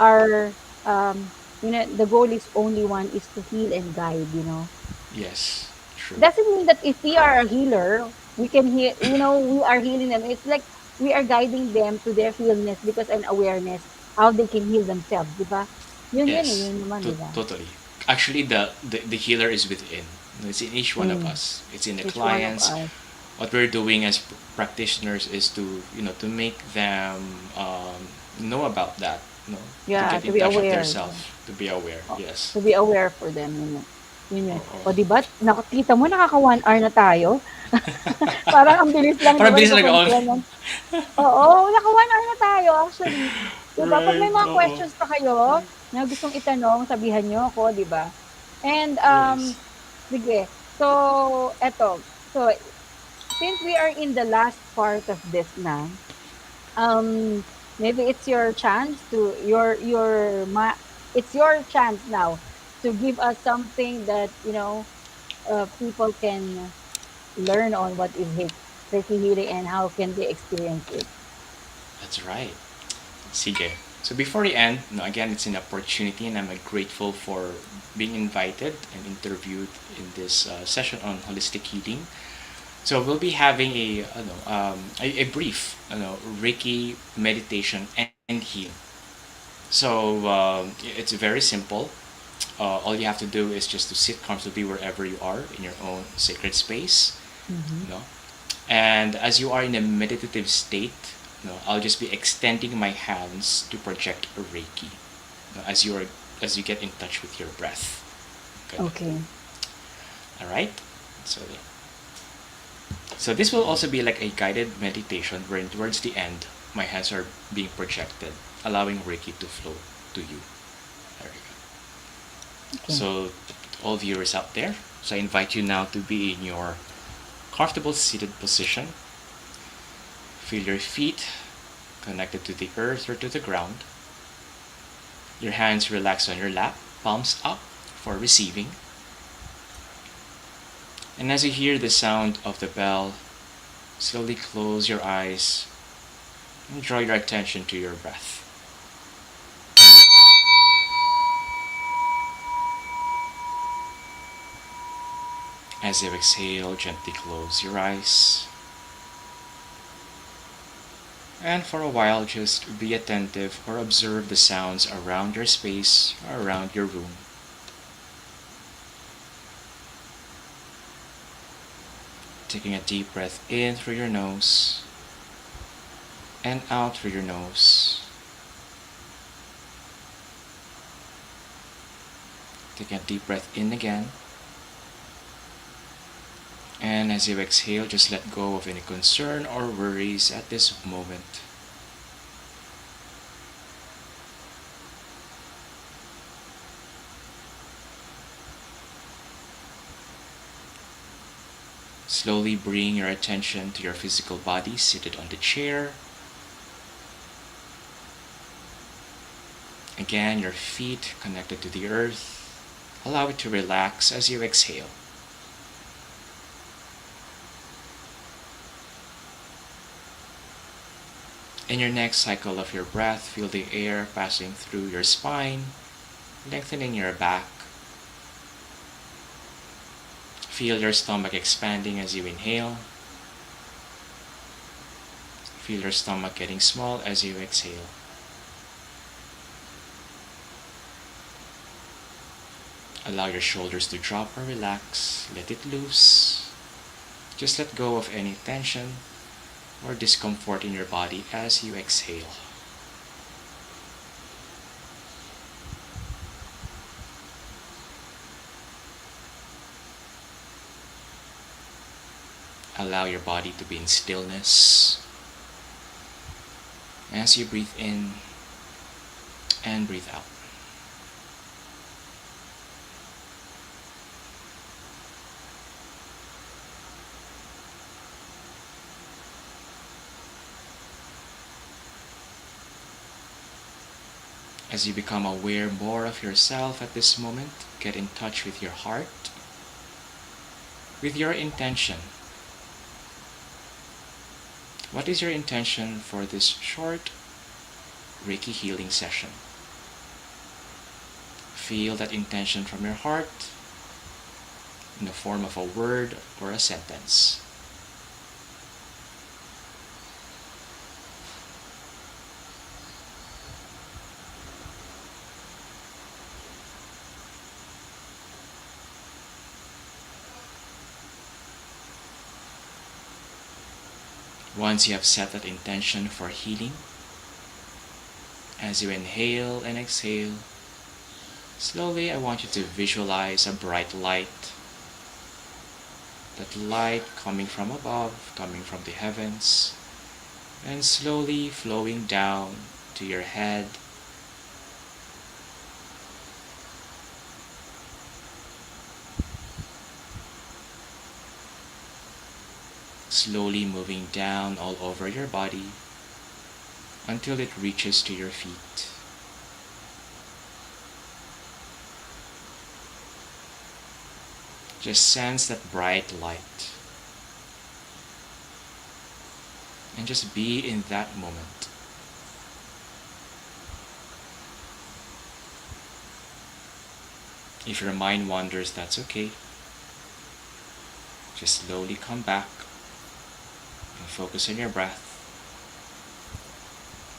A: are, the goal is only one, is to heal and guide.
B: Yes, true.
A: Doesn't mean that if we are a healer, we can heal, we are healing them. It's like we are guiding them to their healness because and awareness how they can heal themselves, 'di ba? Yun eh,
B: Yes,
A: yun naman, 'di ba?
B: totally. Actually, the healer is within. It's in each one of
A: Mm,
B: us. It's in the
A: each one of
B: clients.
A: us.
B: What we're doing as practitioners is to, to make them know about that, to
A: Yeah,
B: get
A: to
B: in
A: be
B: touch with
A: aware.
B: themselves, to be aware.
A: Oh,
B: Yes.
A: to be aware for them, yun.
B: Oo.
A: O 'di ba, nakita mo nakaka 1 hour na tayo? Parang ang bilis lang 'di
B: Parang
A: ba
B: bilis lang on.
A: nagkukuwentuhan. Oo, naka 1 hour na tayo actually. 'Di ba 'pag
B: Right,
A: may mga
B: oo.
A: questions pa kayo na gustong itanong, sabihan niyo ako, 'di ba? And,
B: Yes.
A: sige, so eto, so since we are in the last part of this na, maybe it's your chance to it's your chance now to give us something that, people can learn on what is Reiki healing and how can they experience it.
B: That's right. Sige. So before we end, again, it's an opportunity, and I'm grateful for being invited and interviewed in this session on holistic healing. So we'll be having a brief Reiki meditation and healing. So it's very simple. All you have to do is just to sit comfortably wherever you are in your own sacred space.
A: Mhm.
B: No, and as you are in a meditative state, I'll just be extending my hands to project a Reiki. As you get in touch with your breath. Good.
A: Okay.
B: All right. So this will also be like a guided meditation where towards the end, my hands are being projected, allowing Reiki to flow to you. There we go.
A: Okay.
B: So all viewers out there, so I invite you now to be in your comfortable seated position. Feel your feet connected to the earth or to the ground. Your hands relax on your lap, palms up for receiving. And as you hear the sound of the bell, slowly close your eyes and draw your attention to your breath. As you exhale, gently close your eyes. And for a while, just be attentive or observe the sounds around your space or around your room. Taking a deep breath in through your nose and out through your nose. Taking a deep breath in again. And as you exhale, just let go of any concern or worries at this moment. Slowly bring your attention to your physical body seated on the chair. Again, your feet connected to the earth, Allow it to relax as you exhale. In your next cycle of your breath, feel the air passing through your spine, lengthening your back. Feel your stomach expanding as you inhale. Feel your stomach getting small as you exhale. Allow your shoulders to drop or relax. Let it loose. Just let go of any tension or discomfort in your body as you exhale. Allow your body to be in stillness as you breathe in and breathe out. As you become aware more of yourself at this moment, get in touch with your heart, with your intention. What is your intention for this short Reiki healing session? Feel that intention from your heart in the form of a word or a sentence. Once you have set that intention for healing, as you inhale and exhale, slowly I want you to visualize a bright light. That light coming from above, coming from the heavens, and slowly flowing down to your head, slowly moving down all over your body until it reaches to your feet. Just sense that bright light and just be in that moment. If your mind wanders, that's okay. Just slowly come back and focus on your breath,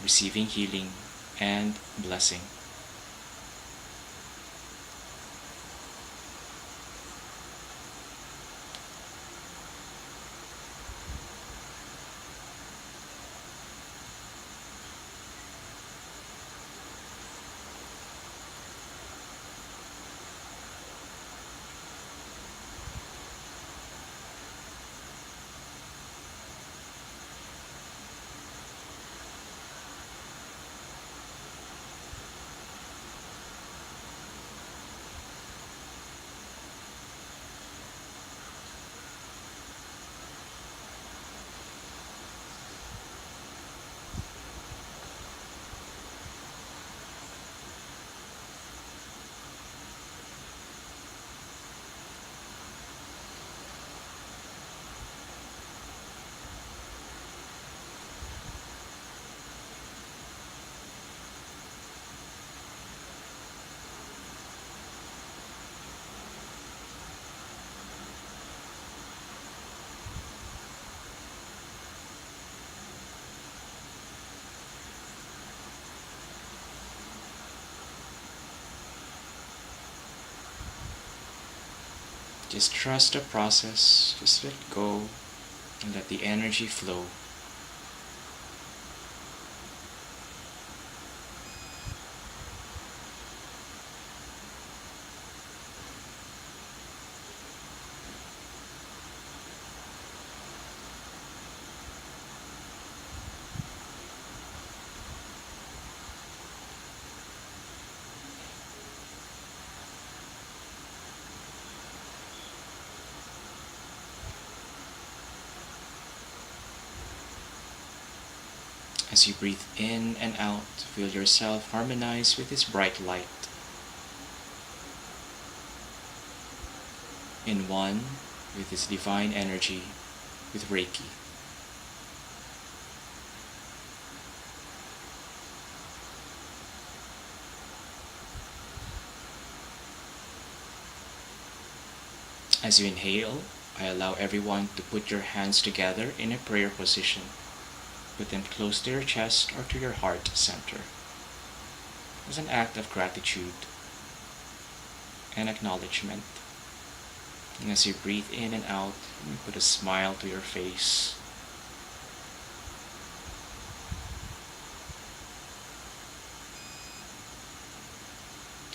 B: receiving healing and blessing. Just trust the process, just let go and let the energy flow. As you breathe in and out, feel yourself harmonize with this bright light. in one with this divine energy with Reiki. As you inhale, I allow everyone to put your hands together in a prayer position. Put them close to your chest or to your heart center as an act of gratitude and acknowledgement. And as you breathe in and out, you put a smile to your face.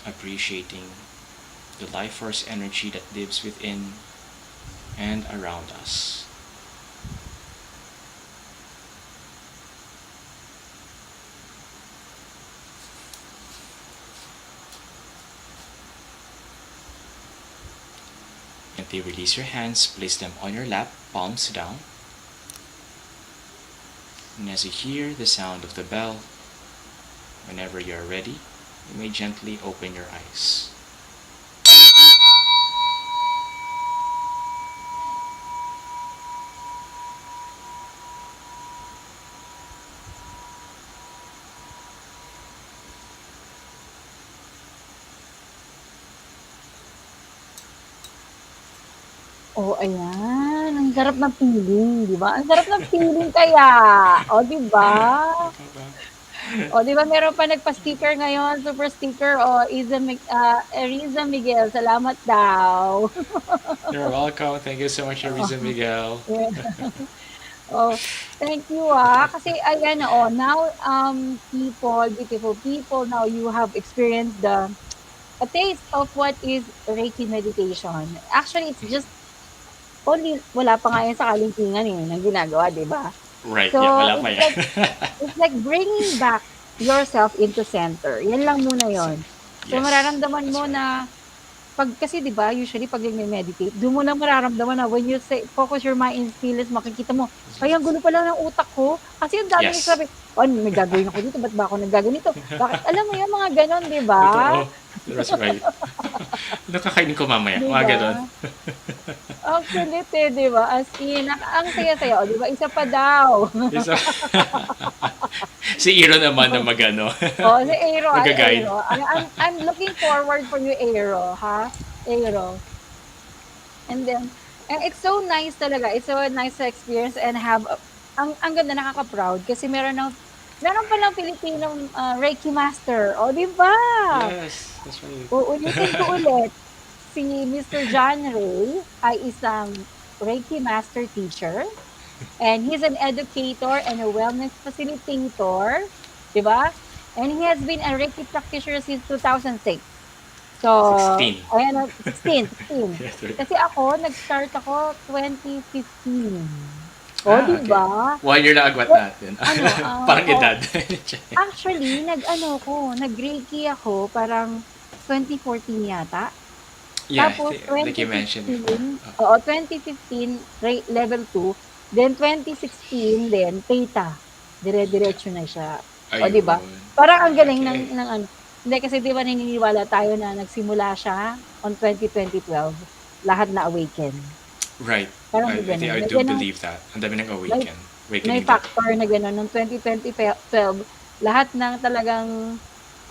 B: Appreciating the life force energy that lives within and around us. Gently release your hands, place them on your lap, palms down. And as you hear the sound of the bell, whenever you're ready, you may gently open your eyes.
A: Oh, ayan. Ang sarap ng feeling, 'di ba? Ang sarap ng feeling kaya. Oh, 'di ba? Oh, 'di ba meron pa nagpa-sticker ngayon, super sticker, oh, Riza Miguel, salamat daw.
B: You're welcome. Thank you so much,
A: Oo,
B: Arisa Miguel.
A: yeah. Oh, thank you, kasi ayan, oh, now, people, beautiful people, now you have experienced a taste of what is Reiki meditation. Actually, it's just only wala pa nga yan sa kalintingan, eh, ng ginagawa, 'di ba?
B: Right,
A: So,
B: yeah, wala pa
A: it's
B: yan.
A: like it's like bringing back yourself into center. Yan lang muna
B: So,
A: yon. So,
B: yes,
A: mararamdaman
B: that's
A: mo
B: right.
A: na 'pag kasi 'di ba usually 'pag nagme-meditate, dun mo lang mararamdaman na when you say focus your mind in stillness, makikita mo, "Ay ang gulo pala ng utak ko." Kasi ang daming
B: Yes.
A: nagsasabi, "Oh, may gagawin ako dito, ba't ba ako naggaganito? Bakit?" Alam mo yun, mga gano'n, 'di ba?
B: Totoo. That's right. Ano kakainin ko mamaya?
A: 'Di
B: Mga
A: ba?
B: ganon.
A: Ang kulit, eh, 'di ba? As in, ang saya-saya, oh, 'di ba, isa pa daw.
B: Isa. Si Iro naman na magano.
A: Oh, si Aero, ay
B: Mag-guide.
A: Aero. I'm looking forward for you, Aero, ha? Aero. And then, and it's so nice talaga. It's so nice to experience and have ang ganda, nakaka-proud kasi meron palang Filipino Reiki Master. O, di ba?
B: Yes, that's right.
A: Uulitin ko ulit. Si Mr. Jhon Ray ay isang Reiki Master teacher, and he's an educator and a wellness facilitator, di ba? And he has been a Reiki practitioner since 2006. So,
B: 16.
A: ayan na, 16.
B: Yes, right.
A: Kasi ako, nag-start ako 2015. O,
B: Ah,
A: di
B: okay.
A: ba?
B: 1 year na agwat
A: Well,
B: natin.
A: ano,
B: Parang
A: oh,
B: edad.
A: actually, nag-Reiki ako parang 2014 yata.
B: Yeah,
A: Tapos
B: like you mentioned before.
A: 2015, oo, 2015 level 2, then 2016 then Theta. Dire-diretso na siya. O, 'di ba?
B: Ayun.
A: Parang ang galing
B: Okay.
A: ng ano. Hindi kasi 'di ba naniniwala tayo na nagsimula siya on 2012, lahat na awaken.
B: Right.
A: Parang
B: I think
A: gano'n.
B: I
A: May
B: do
A: gano'ng
B: believe that. Ang dami ng
A: may may
B: awakening that.
A: factor na gano'n nung 2012, lahat ng talagang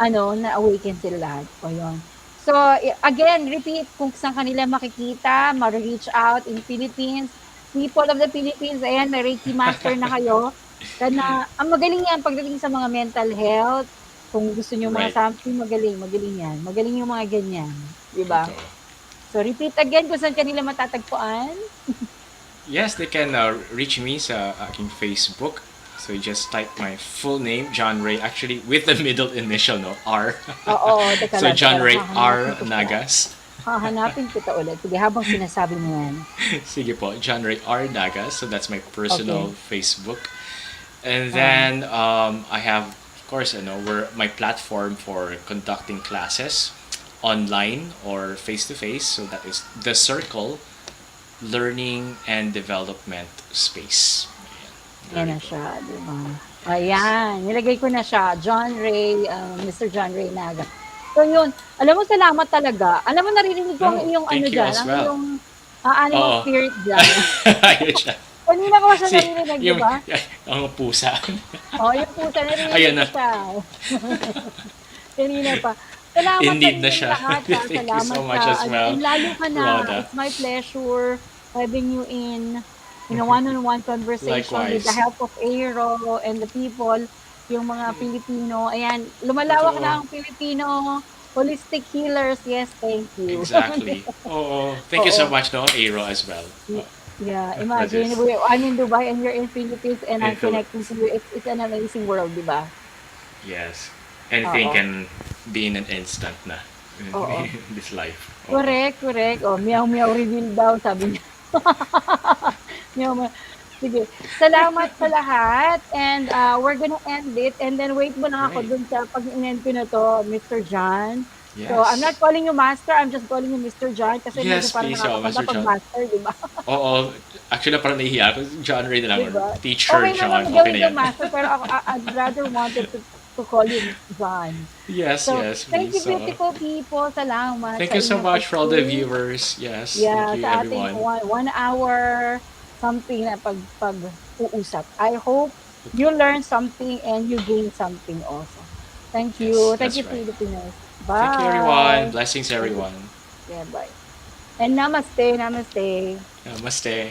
A: ano, na-awaken sila lahat. O, 'yun. So, again, repeat kung saan kanila makikita, reach out in Philippines. People of the Philippines, ayan, may Reiki Master na kayo. Kana ang magaling yan pagdating sa mga mental health. Kung gusto niyo mga
B: Right.
A: something, magaling yan. Magaling yung mga ganyan, 'di ba?
B: Totoo.
A: So, repeat again kung saan kanila matatagpuan.
B: Yes, they can reach me sa aking Facebook. So you just type my full name, Jhon Ray, actually with the middle initial, no? R.
A: Oo, teka
B: So
A: lang,
B: Jhon Ray
A: hahanapin
B: R.
A: ko siya.
B: Nagas.
A: Hahanapin kita ulit. Sige, habang sinasabi mo yan.
B: Sige po, Jhon Ray R. Nagas. So that's my personal
A: Okay.
B: Facebook. And
A: Oo.
B: then I have, of course, my platform for conducting classes online or face to face. So that is the Circle Learning and Development Space.
A: Yan
B: There
A: na
B: you go.
A: siya, di ba? Ayan, nilagay ko na siya. Jhon Ray, Mr. Jhon Ray Naga. So yun, alam mo, salamat talaga. Alam mo, naririnig ko ang
B: No,
A: iyong ano
B: thank you
A: dyan,
B: as
A: ang
B: well.
A: iyong Animal
B: Oo.
A: spirit dyan.
B: Ayun siya.
A: Kanina ko siya
B: Si,
A: naririnig, di
B: yung,
A: ba?
B: ang pusa.
A: Oh, yung pusa, naririnig
B: Ayun
A: ko
B: na.
A: siya. Kanina pa. Salamat sa
B: Indeed na
A: inyong
B: siya.
A: lahat, ha.
B: Thank you
A: Salamat
B: so much
A: sa
B: as
A: ano,
B: well,
A: and lalo ka na.
B: Rhoda.
A: It's my pleasure having you in a one-on-one conversation with the
B: Likewise.
A: help of Aero and the people, yung mga Pilipino. Ayan, lumalawak
B: Totoo.
A: na ang Filipino holistic healers. Yes, thank you.
B: Exactly. Oo. Thank you so
A: Oo.
B: much, no, Aero as well. Oh,
A: Yeah,
B: Razis.
A: imagine I'm in Dubai and you're in Philippines and
B: In
A: I'm connecting
B: Philippines.
A: to you. It's an amazing world, di ba?
B: Yes. Anything
A: Oo.
B: can be in an instant na
A: Oo.
B: in this life. Oo.
A: Correct, correct. Oh, meow meow reveal daw, sabi niya. Meow meow. Sige. Salamat sa lahat and we're gonna end it and then wait mo lang ako
B: Right.
A: dun sa pag in-end ko na to, Mr. John. So, I'm
B: Yes.
A: not calling you master, I'm just calling you Mr. John kasi medyo
B: Yes,
A: parang
B: please, oh,
A: nakakatanda
B: Master
A: pag
B: John.
A: master, di ba?
B: Oo. Actually, parang nahihiya ako. Jhon Ray na lang.
A: Di
B: Or
A: ba?
B: Teacher
A: Okay naman
B: John. Okay
A: gawin
B: na
A: ko
B: yan.
A: master pero ako, I'd rather wanted to call you John.
B: Yes,
A: So,
B: yes,
A: thank you
B: please.
A: beautiful people. Salamat
B: Thank
A: sa
B: you so
A: inyong
B: much for all the
A: pag-stay.
B: viewers. Yes, thank
A: Yeah,
B: you,
A: sa ating
B: everyone.
A: one hour something na pag-uusap. I hope you learn something and you gain something also. Thank
B: Yes,
A: you. Thank
B: that's
A: you,
B: right.
A: Filipinos.
B: Thank you, everyone.
A: Bye.
B: Blessings,
A: Thank you.
B: everyone.
A: Yeah, bye. And namaste, namaste.
B: Namaste.